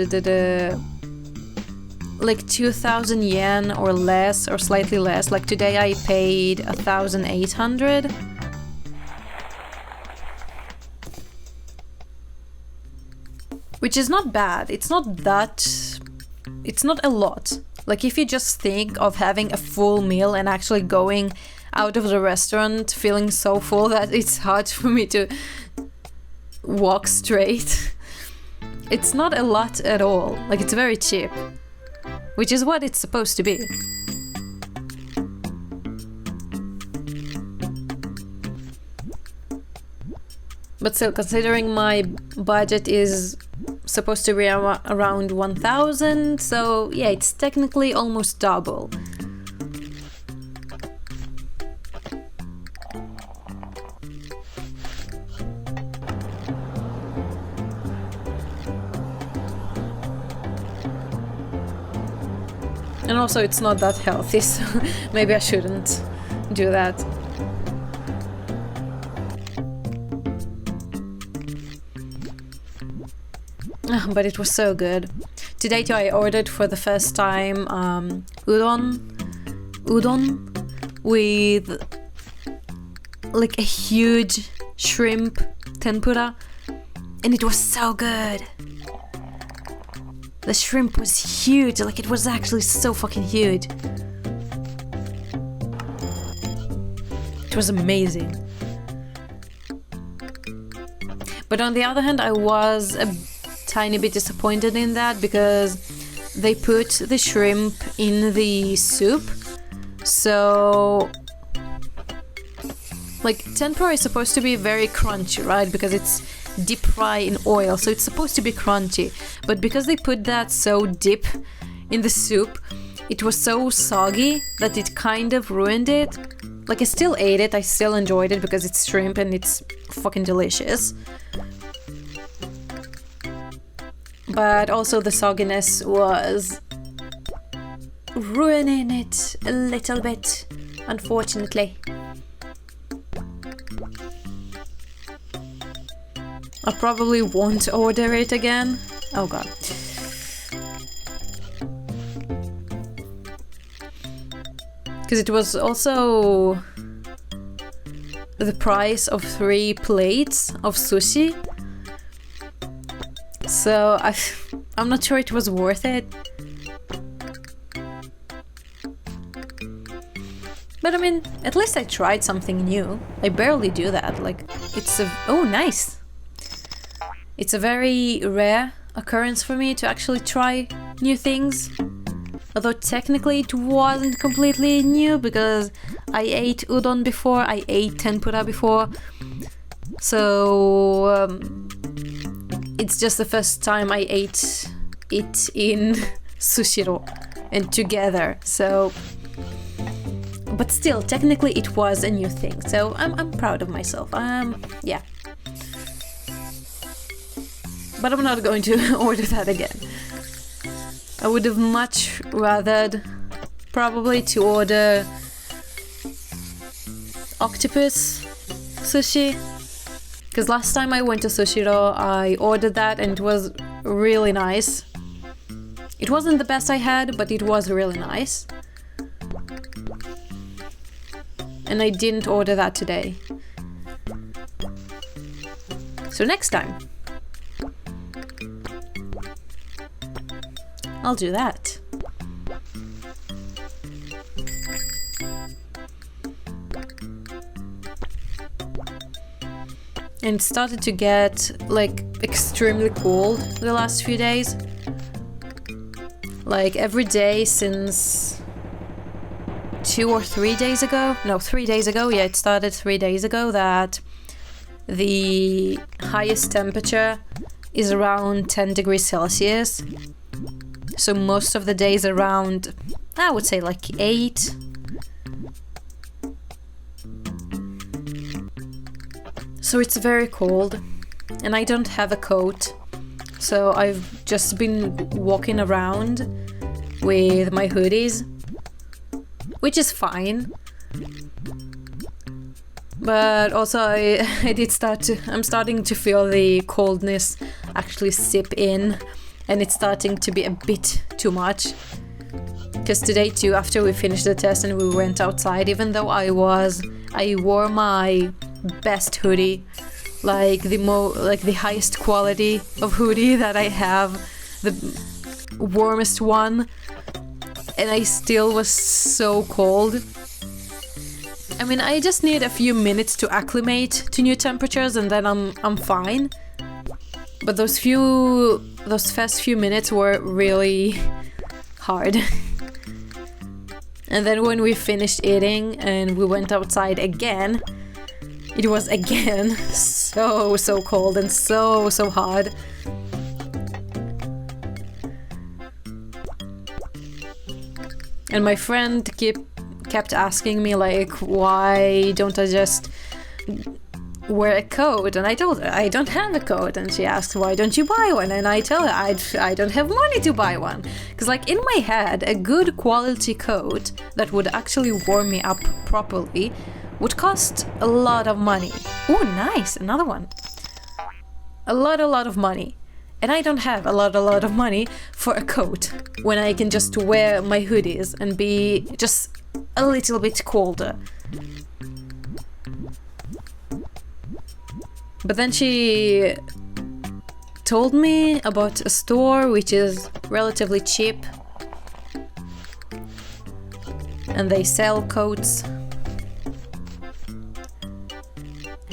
like 2,000 yen or less, or slightly less. Like today I paid 1,800. Which is not bad. It's not a lot. Like if you just think of having a full meal and actually going out of the restaurant feeling so full that it's hard for me to walk straight. It's not a lot at all. Like, it's very cheap. Which is what it's supposed to be. But still, considering my budget is supposed to be around 1,000, so yeah, it's technically almost double. And also it's not that healthy, so maybe I shouldn't do that. But it was so good. Today too I ordered for the first time udon with like a huge shrimp tempura, and it was so good. The shrimp was huge, like it was actually so fucking huge. It was amazing. But on the other hand, I was a tiny bit disappointed in that because they put the shrimp in the soup. So, like, tempura is supposed to be very crunchy, right? Because it's deep fry in oil, so it's supposed to be crunchy. But because they put that so deep in the soup, it was so soggy that it kind of ruined it. Like, I still ate it, I still enjoyed it because it's shrimp and it's fucking delicious. But also the sogginess was ruining it a little bit, unfortunately. I probably won't order it again. Oh god. Because it was also the price of 3 plates of sushi. So I'm not sure it was worth it. But I mean, at least I tried something new. I barely do that. Like, it's a... Oh, nice! It's a very rare occurrence for me to actually try new things. Although technically it wasn't completely new because I ate udon before, I ate tempura before. So it's just the first time I ate it in sushiro and together. So, but still, technically it was a new thing. So I'm proud of myself. Yeah. But I'm not going to order that again. I would have much rathered probably to order octopus sushi. Because last time I went to Sushiro, I ordered that and it was really nice. It wasn't the best I had, but it was really nice. And I didn't order that today. So next time, I'll do that. And it started to get like extremely cold the last few days. Like every day since 2 or 3 days ago. No, 3 days ago. Yeah, it started 3 days ago that the highest temperature is around 10 degrees Celsius. So most of the days around, I would say like 8. So it's very cold and I don't have a coat. So I've just been walking around with my hoodies, which is fine. But also I'm starting to feel the coldness actually seep in, and it's starting to be a bit too much. Because today too, after we finished the test and we went outside, even though I wore my best hoodie, like the highest quality of hoodie that I have, the warmest one, and I still was so cold. I mean, I just need a few minutes to acclimate to new temperatures and then I'm fine. But those first few minutes were really hard. And then when we finished eating and we went outside again, it was again so cold and so hot. And my friend kept asking me like, why don't I just wear a coat? And I told her I don't have a coat, and she asked, why don't you buy one? And I tell her I don't have money to buy one, because like in my head a good quality coat that would actually warm me up properly would cost a lot of money. Oh, nice, another one. A lot of money. And I don't have a lot of money for a coat when I can just wear my hoodies and be just a little bit colder. But then she told me about a store which is relatively cheap and they sell coats.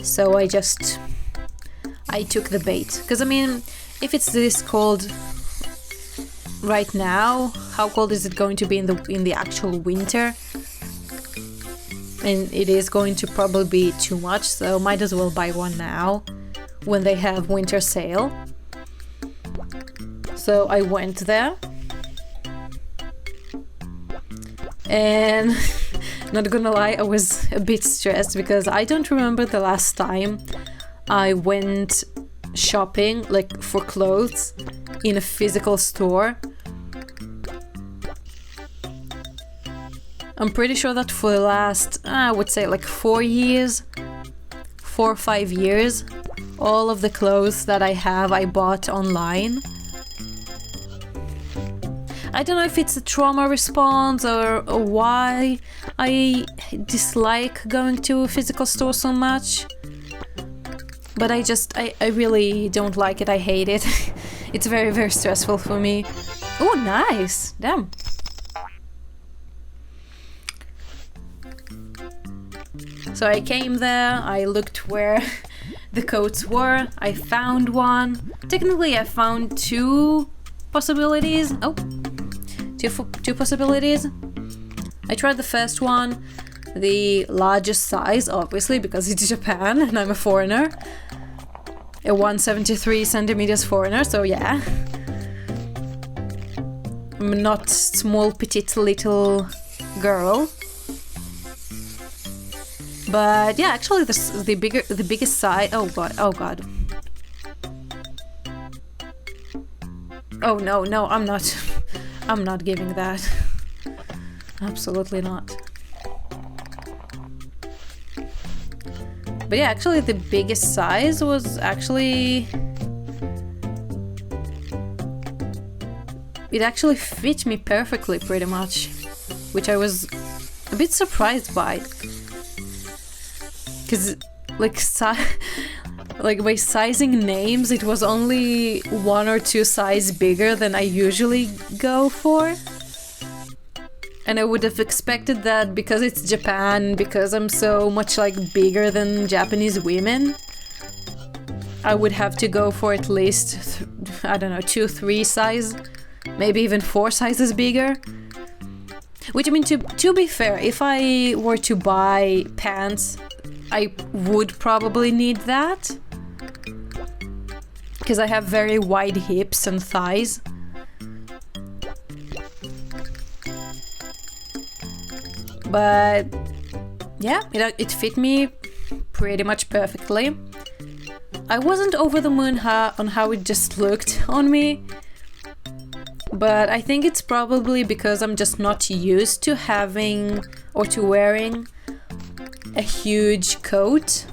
So I took the bait. Because I mean, if it's this cold right now, how cold is it going to be in the actual winter? And it is going to probably be too much, so might as well buy one now when they have winter sale. So I went there and not gonna lie, I was a bit stressed because I don't remember the last time I went shopping like for clothes in a physical store. I'm pretty sure that for the last, I would say like 4 or 5 years, all of the clothes that I have I bought online. I don't know if it's a trauma response or why I dislike going to a physical store so much. But I really don't like it, I hate it. It's very, very stressful for me. Oh, nice! Damn. So I came there, I looked where the coats were, I found one. Technically I found two possibilities. Oh, two possibilities. I tried the first one, the largest size, obviously, because it's Japan and I'm a foreigner. A 173 centimeters foreigner, so yeah. I'm not small, petite, little girl. But yeah, actually the biggest size. Oh god. Oh no, I'm not giving that. Absolutely not. But yeah, actually the biggest size was actually... It actually fit me perfectly, pretty much. Which I was a bit surprised by. Because, like by sizing names, it was only 1 or 2 size bigger than I usually go for. And I would have expected that because it's Japan, because I'm so much like bigger than Japanese women, I would have to go for at least, I don't know, 2-3 size, maybe even 4 sizes bigger. Which I mean, to be fair, if I were to buy pants, I would probably need that. Because I have very wide hips and thighs. But yeah, it fit me pretty much perfectly. I wasn't over the moon on how it just looked on me. But I think it's probably because I'm just not used to having or to wearing a huge coat.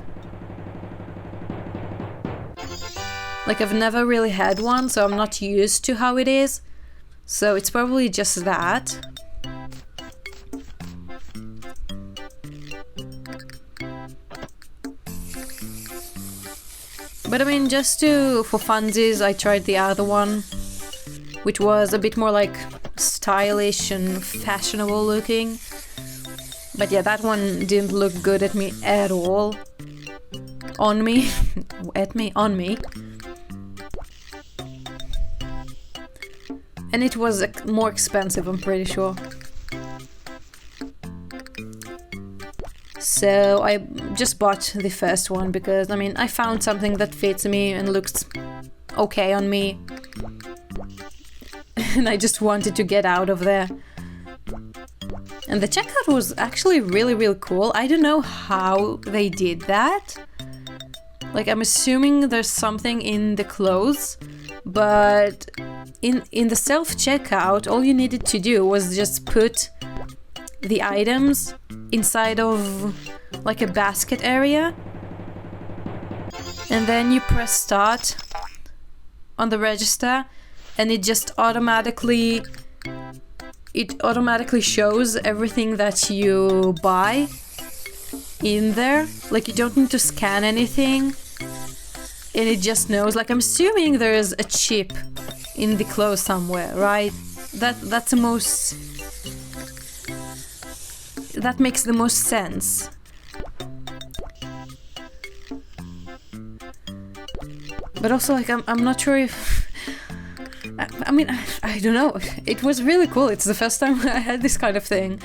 Like I've never really had one, so I'm not used to how it is. So it's probably just that. But I mean, just for funsies, I tried the other one, which was a bit more like stylish and fashionable looking. But yeah, that one didn't look good at me at all. On me. On me. And it was more expensive, I'm pretty sure. So I just bought the first one because, I mean, I found something that fits me and looks okay on me. And I just wanted to get out of there. And the checkout was actually really, really cool. I don't know how they did that. Like, I'm assuming there's something in the clothes, but in the self-checkout, all you needed to do was just put the items inside of like a basket area, and then you press start on the register, and it just automatically shows everything that you buy in there. Like, you don't need to scan anything, and it just knows. Like, I'm assuming there's a chip in the clothes somewhere, right? That's the most... That makes the most sense. But also, like, I'm not sure if... I mean, I don't know. It was really cool. It's the first time I had this kind of thing.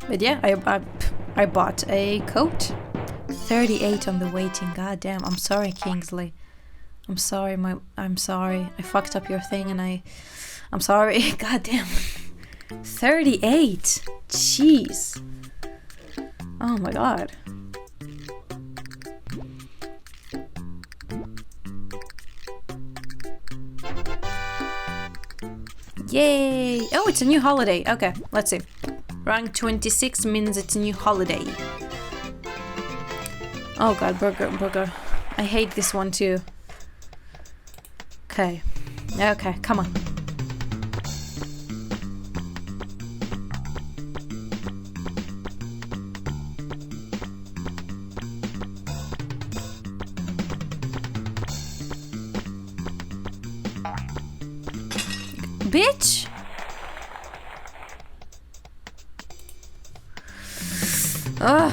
But yeah, I bought a coat. 38 on the waiting. God damn. I'm sorry, Kingsley. I'm sorry. I'm sorry. I fucked up your thing, and I'm sorry. God damn. 38. Jeez. Oh my god. Yay! Oh, it's a new holiday. Okay, let's see. Rank 26 means it's a new holiday. Oh god, burger. I hate this one too. Okay. Okay, come on. Bitch! Ugh.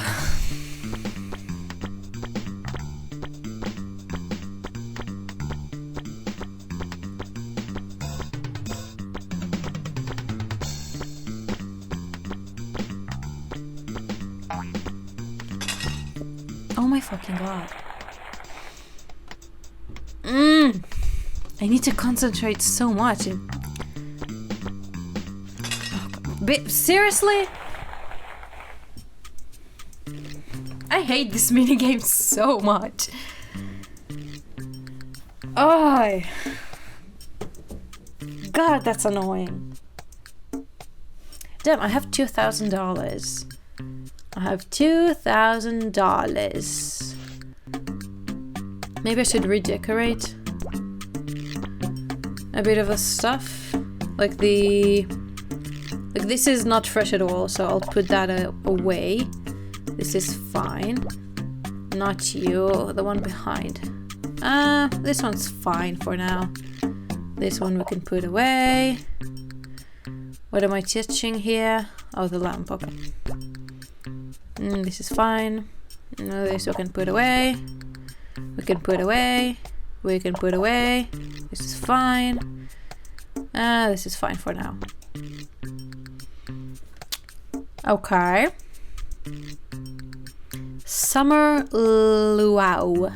Oh my fucking god. I need to concentrate so much. Seriously? I hate this minigame so much. Oh, god, that's annoying. Damn, I have $2,000. I have $2,000. Maybe I should redecorate a bit of the stuff. Like this is not fresh at all, so I'll put that away. This is fine. Not you, the one behind. This one's fine for now. This one we can put away. What am I touching here? Oh, the lamp, okay. This is fine. This we can put away. We can put away. We can put away. This is fine. This is fine for now. Okay. Summer luau.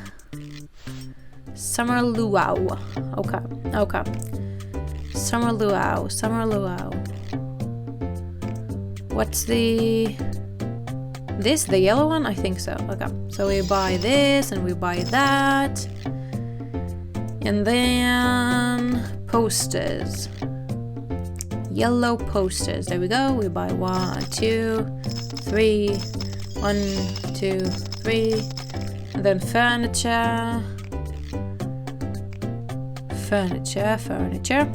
Summer luau. Okay. Okay. Summer luau. Summer luau. What's the... This? The yellow one? I think so. Okay. So we buy this and we buy that. And then... posters. Yellow posters. There we go. We buy 1, 2, 3. 1, 2, 3. And then furniture. Furniture.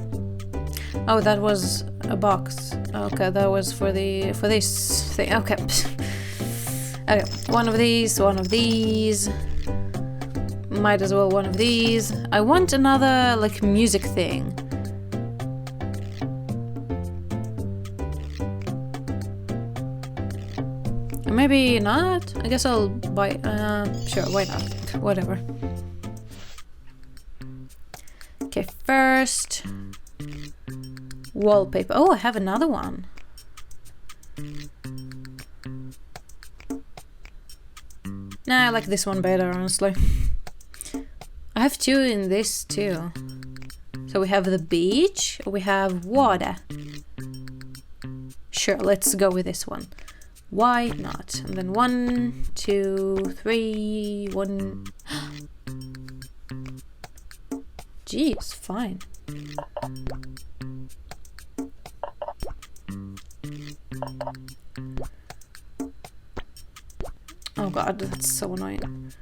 Oh, that was a box. Okay, that was for this thing. Okay. Okay, one of these. Might as well one of these. I want another, like, music thing. Maybe not? I guess I'll buy... sure, why not? Whatever. Okay, first... wallpaper. Oh, I have another one. Nah, I like this one better, honestly. I have two in this too. So we have the beach, we have water. Sure, let's go with this one. Why not? And then 1, 2, 3, 1. Jeez, fine. Oh god, that's so annoying.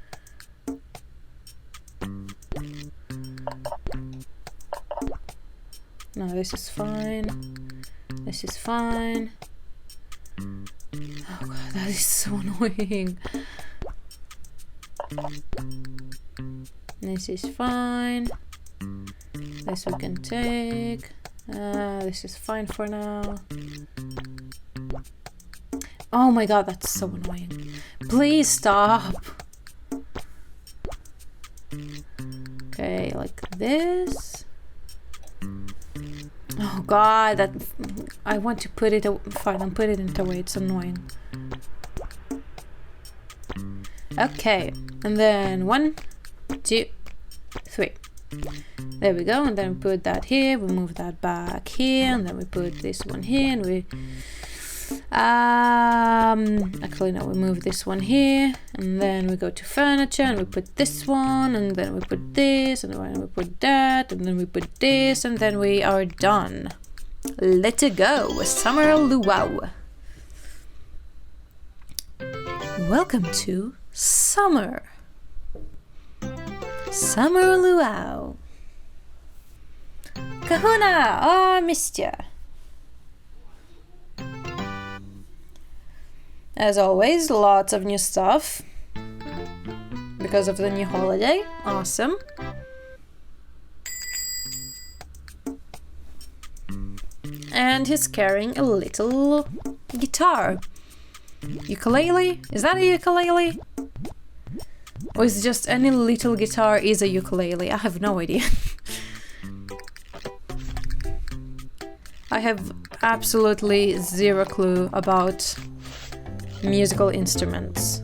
No, this is fine. This is fine. Oh god, that is so annoying. This is fine. This we can take. This is fine for now. Oh my god, that's so annoying. Please stop. Okay, like this. Oh god, that I want to put it fine, I'll put it into way, it's annoying. Okay, and then 1, 2, 3. There we go, and then we put that here, we move that back here, and then we put this one here, and we actually no, we move this one here, and then we go to furniture, and we put this one, and then we put this, and then we put that, and then we put this, and then we are done. Let it go, Summer Luau. Welcome to summer. Summer Luau. Kahuna! Oh, I missed ya. As always, lots of new stuff because of the new holiday. Awesome. And he's carrying a little guitar. Ukulele? Is that a ukulele? Or is just any little guitar is a ukulele? I have no idea. I have absolutely zero clue about musical instruments,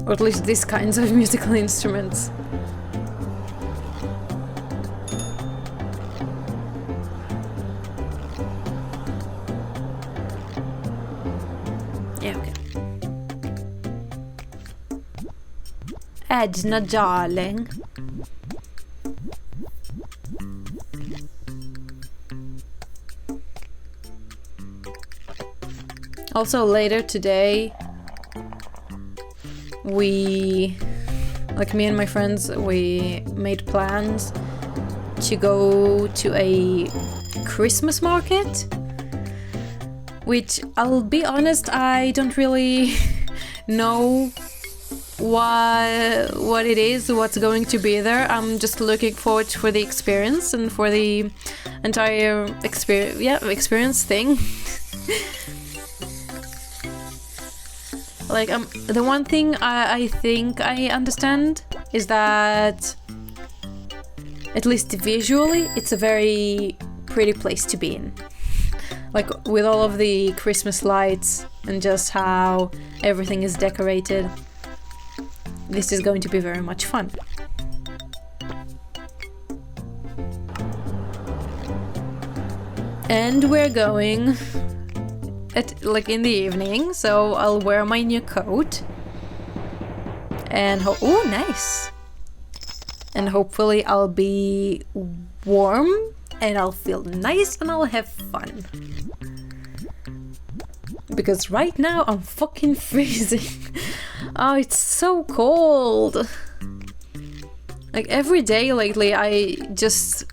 or at least these kinds of musical instruments. Yeah, okay. Edna, darling. Also, later today, me and my friends, we made plans to go to a Christmas market, which, I'll be honest, I don't really know what it is, what's going to be there. I'm just looking forward for the experience and for the entire experience thing. Like, the one thing I think I understand is that, at least visually, it's a very pretty place to be in. Like, with all of the Christmas lights and just how everything is decorated. This is going to be very much fun. And we're going in the evening, so I'll wear my new coat and oh, nice. And hopefully I'll be warm and I'll feel nice and I'll have fun. Because right now I'm fucking freezing. Oh, it's so cold. Like, every day lately, I just,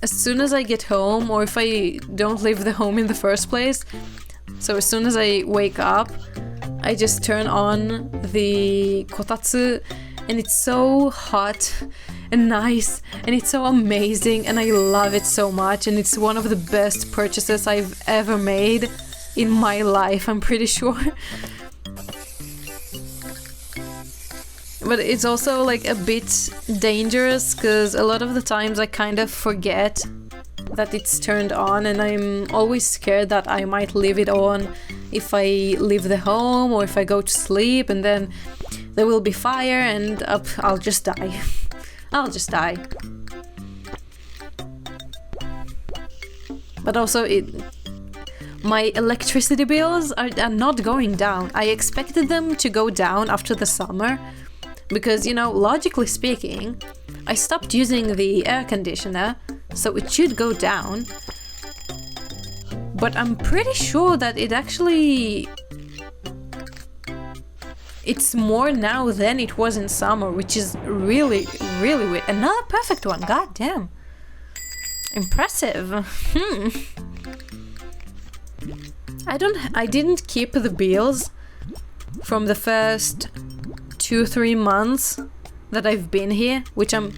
as soon as I get home, or if I don't leave the home in the first place, so as soon as I wake up, I just turn on the kotatsu, and it's so hot and nice, and it's so amazing, and I love it so much, and it's one of the best purchases I've ever made in my life, I'm pretty sure. But it's also like a bit dangerous, because a lot of the times I kind of forget that it's turned on, and I'm always scared that I might leave it on if I leave the home or if I go to sleep, and then there will be fire and I'll just die. I'll just die. But also, my electricity bills are not going down. I expected them to go down after the summer because, you know, logically speaking, I stopped using the air conditioner, so it should go down. But I'm pretty sure that it's more now than it was in summer, which is really, really weird. Another perfect one, god damn. Impressive. I didn't keep the bills from the first 2-3 months that I've been here, which I'm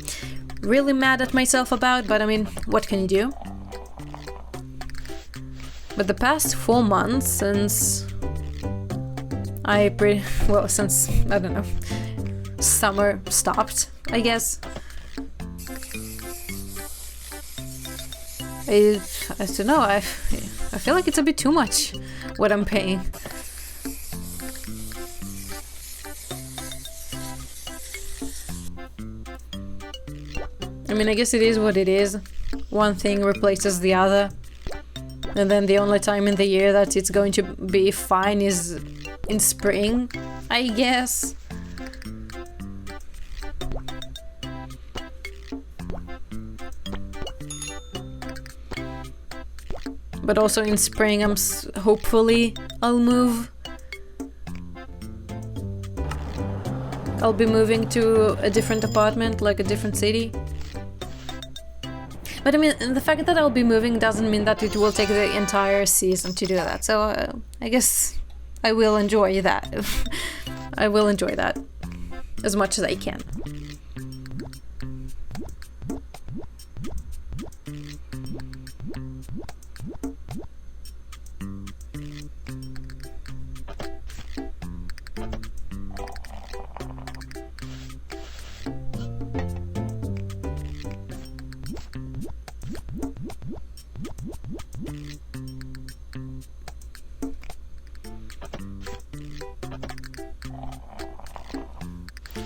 really mad at myself about, but I mean, what can you do? But the past 4 months since I don't know, summer stopped, I guess. I don't know, I feel like it's a bit too much what I'm paying. I mean, I guess it is what it is. One thing replaces the other. And then the only time in the year that it's going to be fine is in spring, I guess. But also in spring, hopefully I'll move. I'll be moving to a different apartment, like a different city. But I mean, the fact that I'll be moving doesn't mean that it will take the entire season to do that. So I guess I will enjoy that. I will enjoy that as much as I can.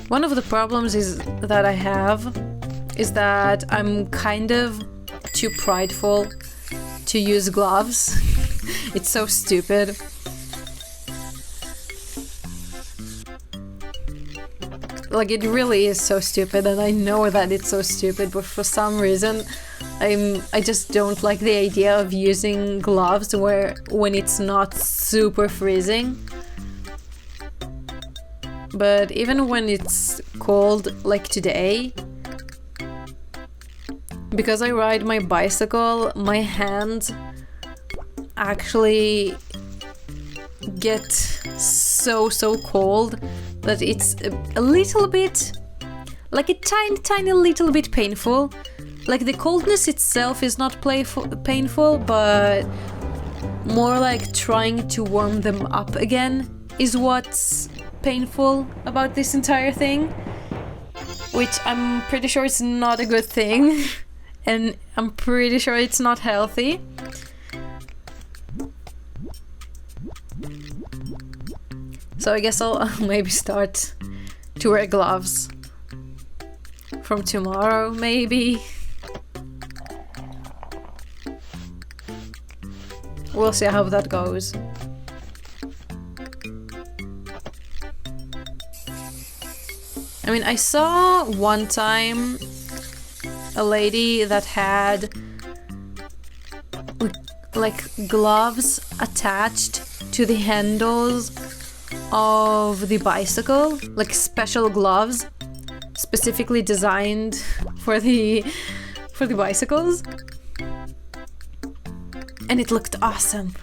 One of the problems that I have is that I'm kind of too prideful to use gloves. It's so stupid. Like, it really is so stupid, and I know that it's so stupid, but for some reason I just don't like the idea of using gloves when it's not super freezing. But even when it's cold, like today, because I ride my bicycle, my hands actually get so cold that it's a little bit, like a tiny little bit painful. Like, the coldness itself is not painful, but more like trying to warm them up again is what's painful about this entire thing, which I'm pretty sure is not a good thing, and I'm pretty sure it's not healthy. So I guess I'll maybe start to wear gloves from tomorrow, maybe. We'll see how that goes. I mean, I saw one time a lady that had like gloves attached to the handles of the bicycle, like special gloves specifically designed for the bicycles. And it looked awesome.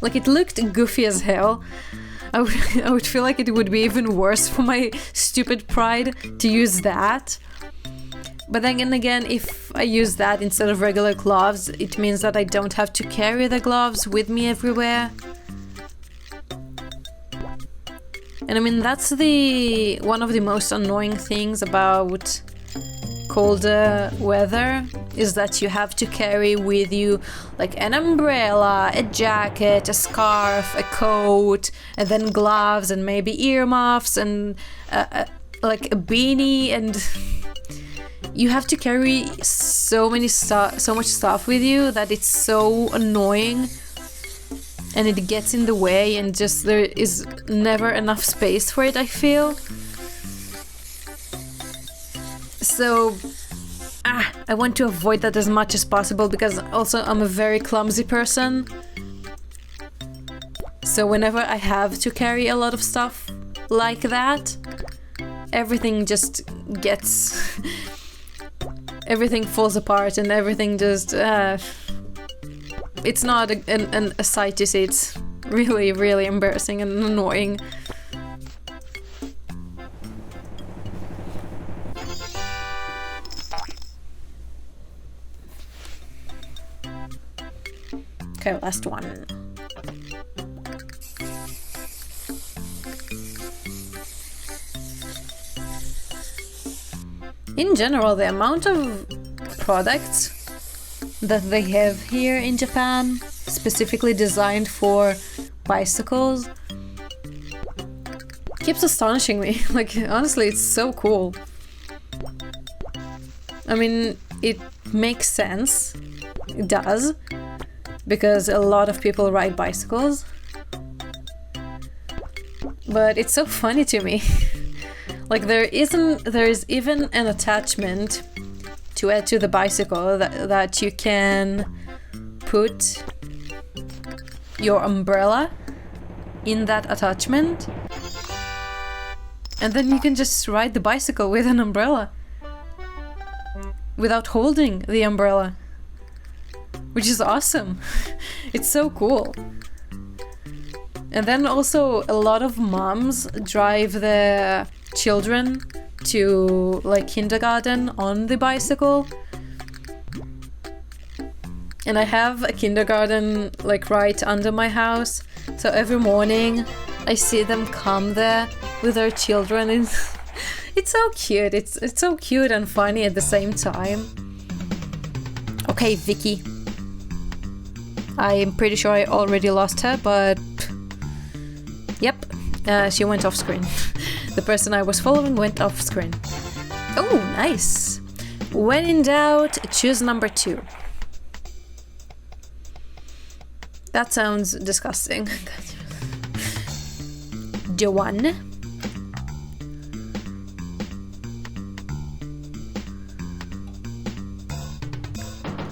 Like, it looked goofy as hell. I would feel like it would be even worse for my stupid pride to use that. But then again, if I use that instead of regular gloves, it means that I don't have to carry the gloves with me everywhere. And I mean, that's one of the most annoying things about colder weather, is that you have to carry with you like an umbrella, a jacket, a scarf, a coat, and then gloves, and maybe earmuffs, and like a beanie, and you have to carry so much stuff with you that it's so annoying, and it gets in the way, and just there is never enough space for it, I feel. So I want to avoid that as much as possible, because also I'm a very clumsy person. So whenever I have to carry a lot of stuff like that, everything just gets... everything falls apart, and everything just... it's not a sight to see. It's really, really embarrassing and annoying. Okay, last one. In general, the amount of products that they have here in Japan, specifically designed for bicycles, keeps astonishing me. Like, honestly, it's so cool. I mean, it makes sense. It does. Because a lot of people ride bicycles. But it's so funny to me. Like, there is even an attachment to add to the bicycle that you can put your umbrella in that attachment, and then you can just ride the bicycle with an umbrella without holding the umbrella, which is awesome. It's so cool. And then also a lot of moms drive their children to like kindergarten on the bicycle. And I have a kindergarten like right under my house, so every morning I see them come there with their children. It's so cute. It's so cute and funny at the same time. Okay, Vicky. I'm pretty sure I already lost her, but yep, she went off screen. The person I was following went off screen. Oh, nice. When in doubt, choose number 2. That sounds disgusting. Joanne.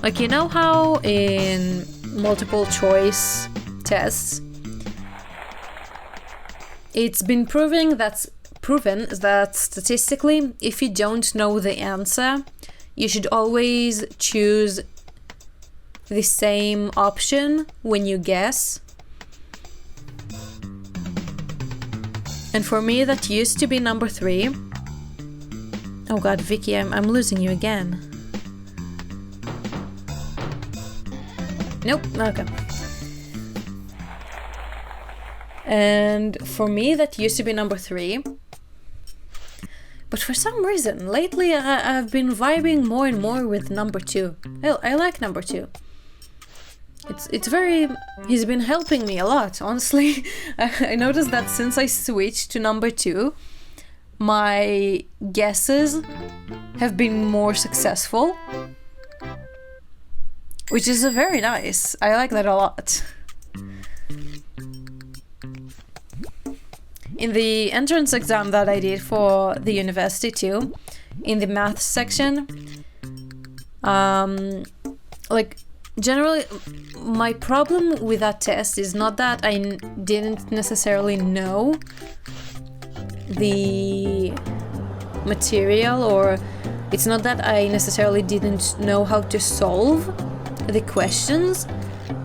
Like, you know how in multiple choice tests, it's been proven that statistically, if you don't know the answer, you should always choose the same option when you guess. And for me, that used to be number 3. Oh god, Vicky, I'm losing you again. Nope, okay. And for me, that used to be number 3. But for some reason, lately I've been vibing more and more with number 2. I like number 2. It's very... He's been helping me a lot, honestly. I noticed that since I switched to number 2, my guesses have been more successful. Which is very nice. I like that a lot. In the entrance exam that I did for the university too, in the math section, like, generally, my problem with that test is not that I didn't necessarily know the material, or it's not that I necessarily didn't know how to solve the questions,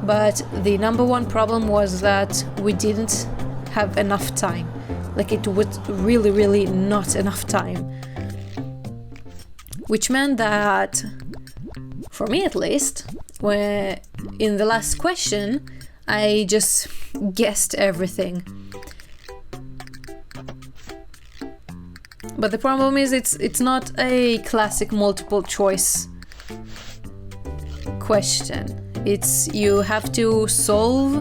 but the number one problem was that we didn't have enough time. Like, it was really, really not enough time. Which meant that, for me at least, where in the last question, I just guessed everything. But the problem is it's not a classic multiple choice question. It's you have to solve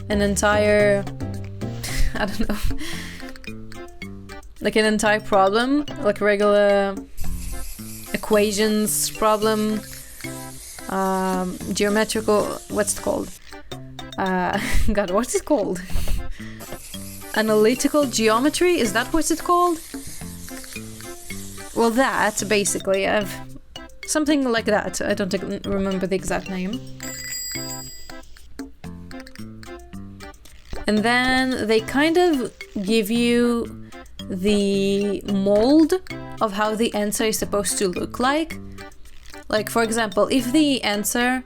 an entire, I don't know, like an entire problem, like regular, equations problem, geometrical, what's it called? God, what's it called? Analytical geometry, is that what it's called? Well, that, basically, I've... something like that, I don't remember the exact name. And then they kind of give you the mold of how the answer is supposed to look like. Like, for example, if the answer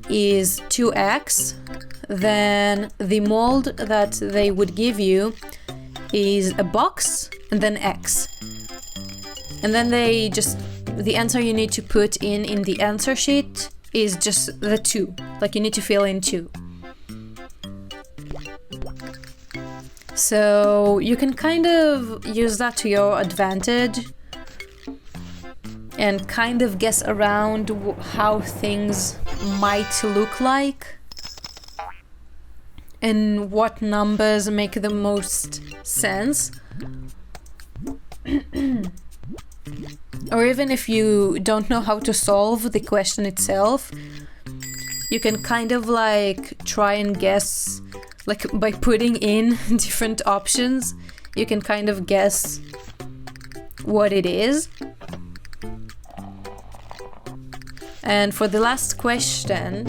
is 2x, then the mold that they would give you is a box and then x. And then they just... the answer you need to put in the answer sheet is just the 2. Like, you need to fill in 2. So you can kind of use that to your advantage and kind of guess around how things might look like and what numbers make the most sense. Or even if you don't know how to solve the question itself, you can kind of like try and guess, like by putting in different options, you can kind of guess what it is. And for the last question,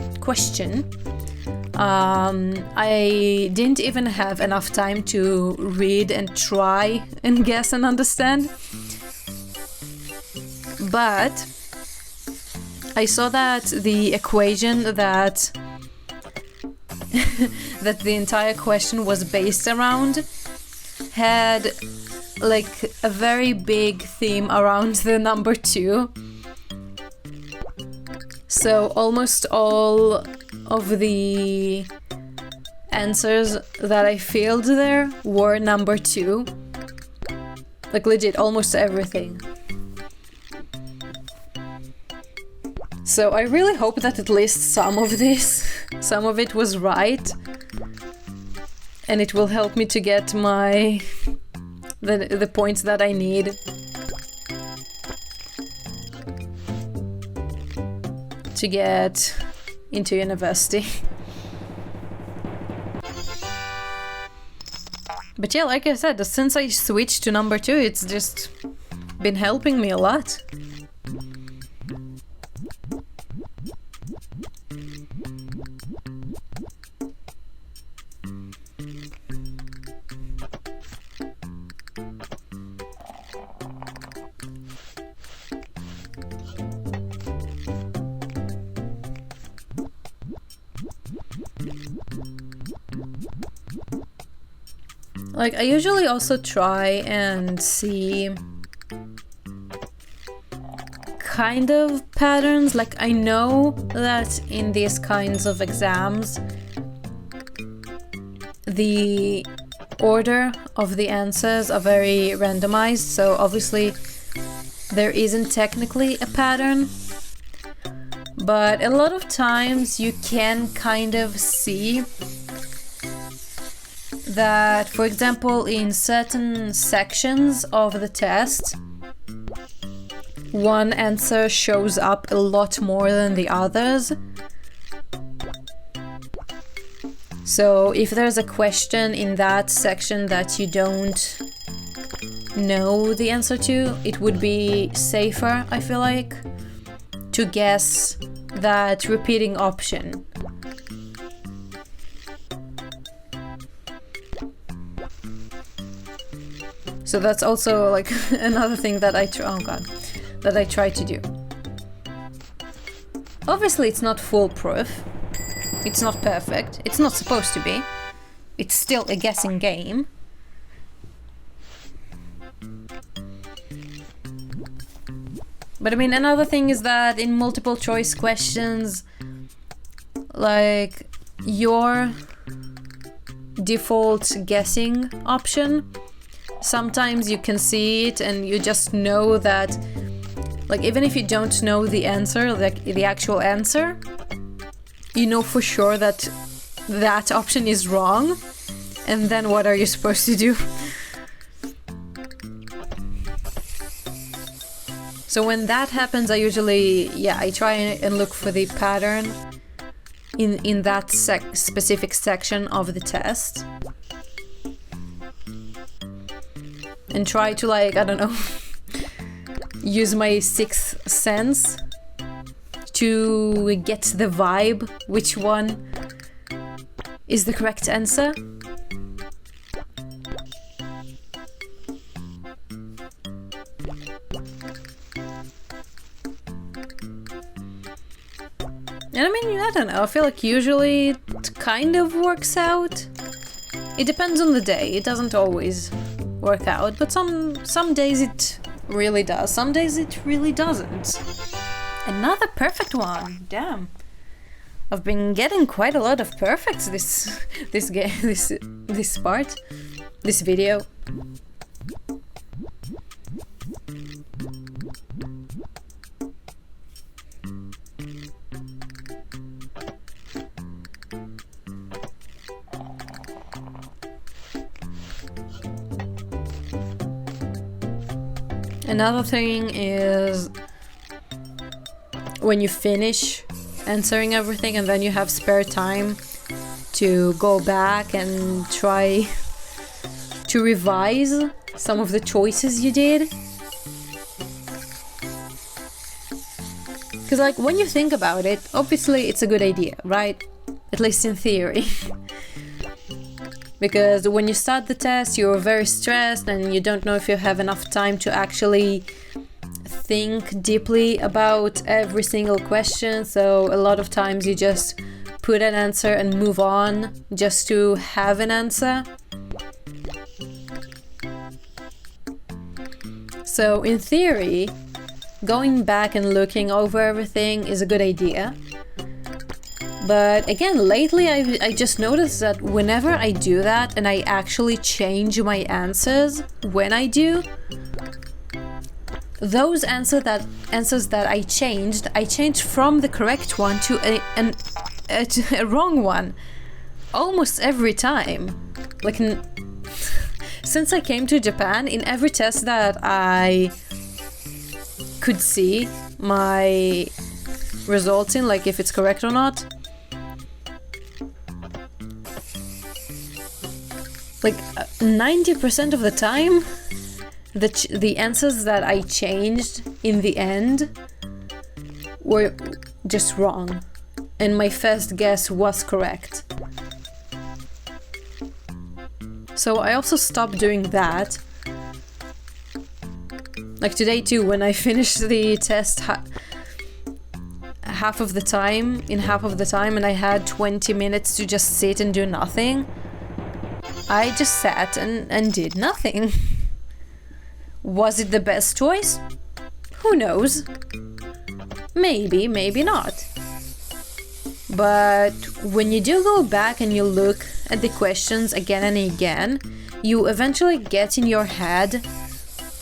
I didn't even have enough time to read and try and guess and understand. But I saw that the equation that that the entire question was based around had like a very big theme around the number 2. So almost all of the answers that I filled there were number 2. Like legit, almost everything. So I really hope that at least some of it was right. And it will help me to get the points that I need. To get into university. But yeah, like I said, since I switched to number 2, it's just been helping me a lot. Like, I usually also try and see kind of patterns. Like, I know that in these kinds of exams, the order of the answers are very randomized, so obviously there isn't technically a pattern. But a lot of times you can kind of see that, for example, in certain sections of the test, one answer shows up a lot more than the others. So if there's a question in that section that you don't know the answer to, it would be safer, I feel like, to guess that repeating option. So that's also like another thing that I try to do. Obviously it's not foolproof. It's not perfect. It's not supposed to be. It's still a guessing game. But I mean, another thing is that in multiple choice questions, like your default guessing option, sometimes you can see it and you just know that, like, even if you don't know the answer, like the actual answer, you know for sure that that option is wrong. And then what are you supposed to do? So when that happens, I usually, I try and look for the pattern in that specific section of the test. And try to, like, I don't know, use my sixth sense to get the vibe, which one is the correct answer. And I mean, I don't know, I feel like usually it kind of works out. It depends on the day, it doesn't always work out, but some days it really does, some days it really doesn't. Another perfect one, damn. I've been getting quite a lot of perfects this video. Another thing is when you finish answering everything and then you have spare time to go back and try to revise some of the choices you did. Because, like, when you think about it, obviously it's a good idea, right? At least in theory. Because when you start the test, you're very stressed and you don't know if you have enough time to actually think deeply about every single question. So a lot of times you just put an answer and move on just to have an answer. So in theory, going back and looking over everything is a good idea. But again, lately I just noticed that whenever I do that and I actually change my answers when I do, those answers that I changed from the correct one to a wrong one almost every time. Like, since I came to Japan, in every test that I could see my results in, like if it's correct or not, like 90% of the time, the answers that I changed in the end were just wrong, and my first guess was correct. So I also stopped doing that. Like today too, when I finished the test half of the time, and I had 20 minutes to just sit and do nothing, I just sat and did nothing. Was it the best choice? Who knows? Maybe, maybe not. But when you do go back and you look at the questions again and again, you eventually get in your head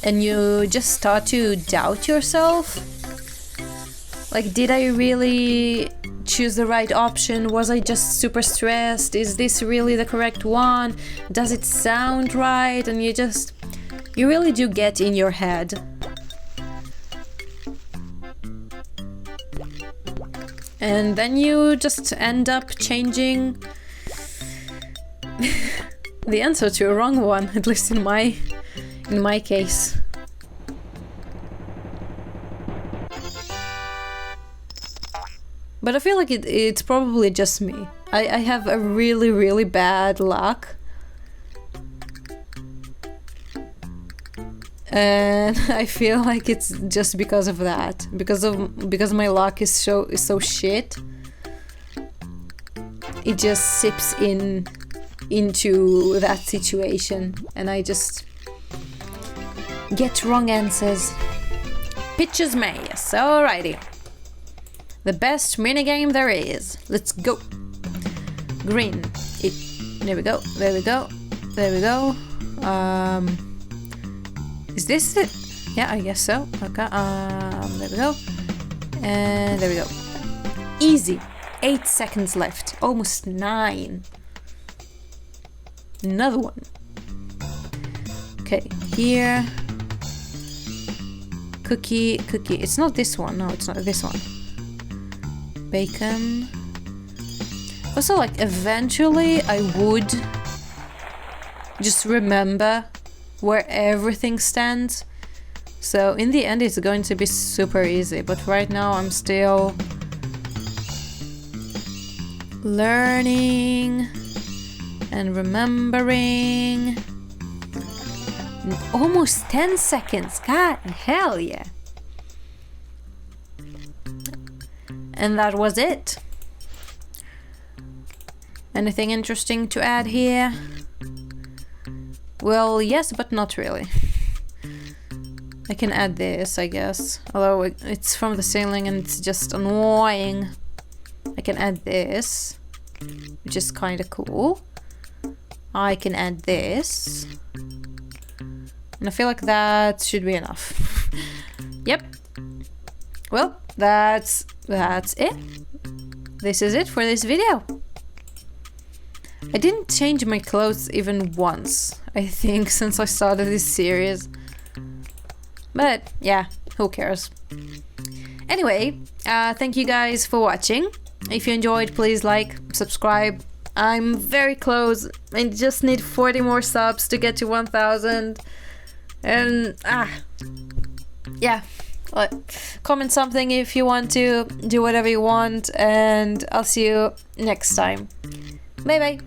and you just start to doubt yourself. Like, did I really choose the right option? Was I just super stressed? Is this really the correct one? Does it sound right? And you really do get in your head. And then you just end up changing the answer to a wrong one, at least in my case. But I feel like it's probably just me. I have a really, really bad luck. And I feel like it's just because of that. Because my luck is so shit. It just sips into that situation, and I just get wrong answers. Pitches Maze. Alrighty. The best minigame there is. Let's go. Green. There we go. There we go. There we go. Is this it? Yeah, I guess so. Okay. There we go. And there we go. Easy. 8 seconds left. Almost 9. Another one. Okay, here. Cookie. It's not this one. No, it's not this one. Bacon. Also, like, eventually I would just remember where everything stands. So in the end, it's going to be super easy. But right now, I'm still learning and remembering. Almost 10 seconds. God, hell yeah. And that was it. Anything interesting to add here? Well, yes, but not really. I can add this, I guess. Although it's from the ceiling and it's just annoying. I can add this, which is kind of cool. I can add this. And I feel like that should be enough. Yep. Well, that's it. This is it for this video. I didn't change my clothes even once, I think, since I started this series. But yeah, who cares? Anyway, thank you guys for watching. If you enjoyed, please like, subscribe. I'm very close. I just need 40 more subs to get to 1,000. And yeah, comment something if you want to, do whatever you want, and I'll see you next time. Bye bye.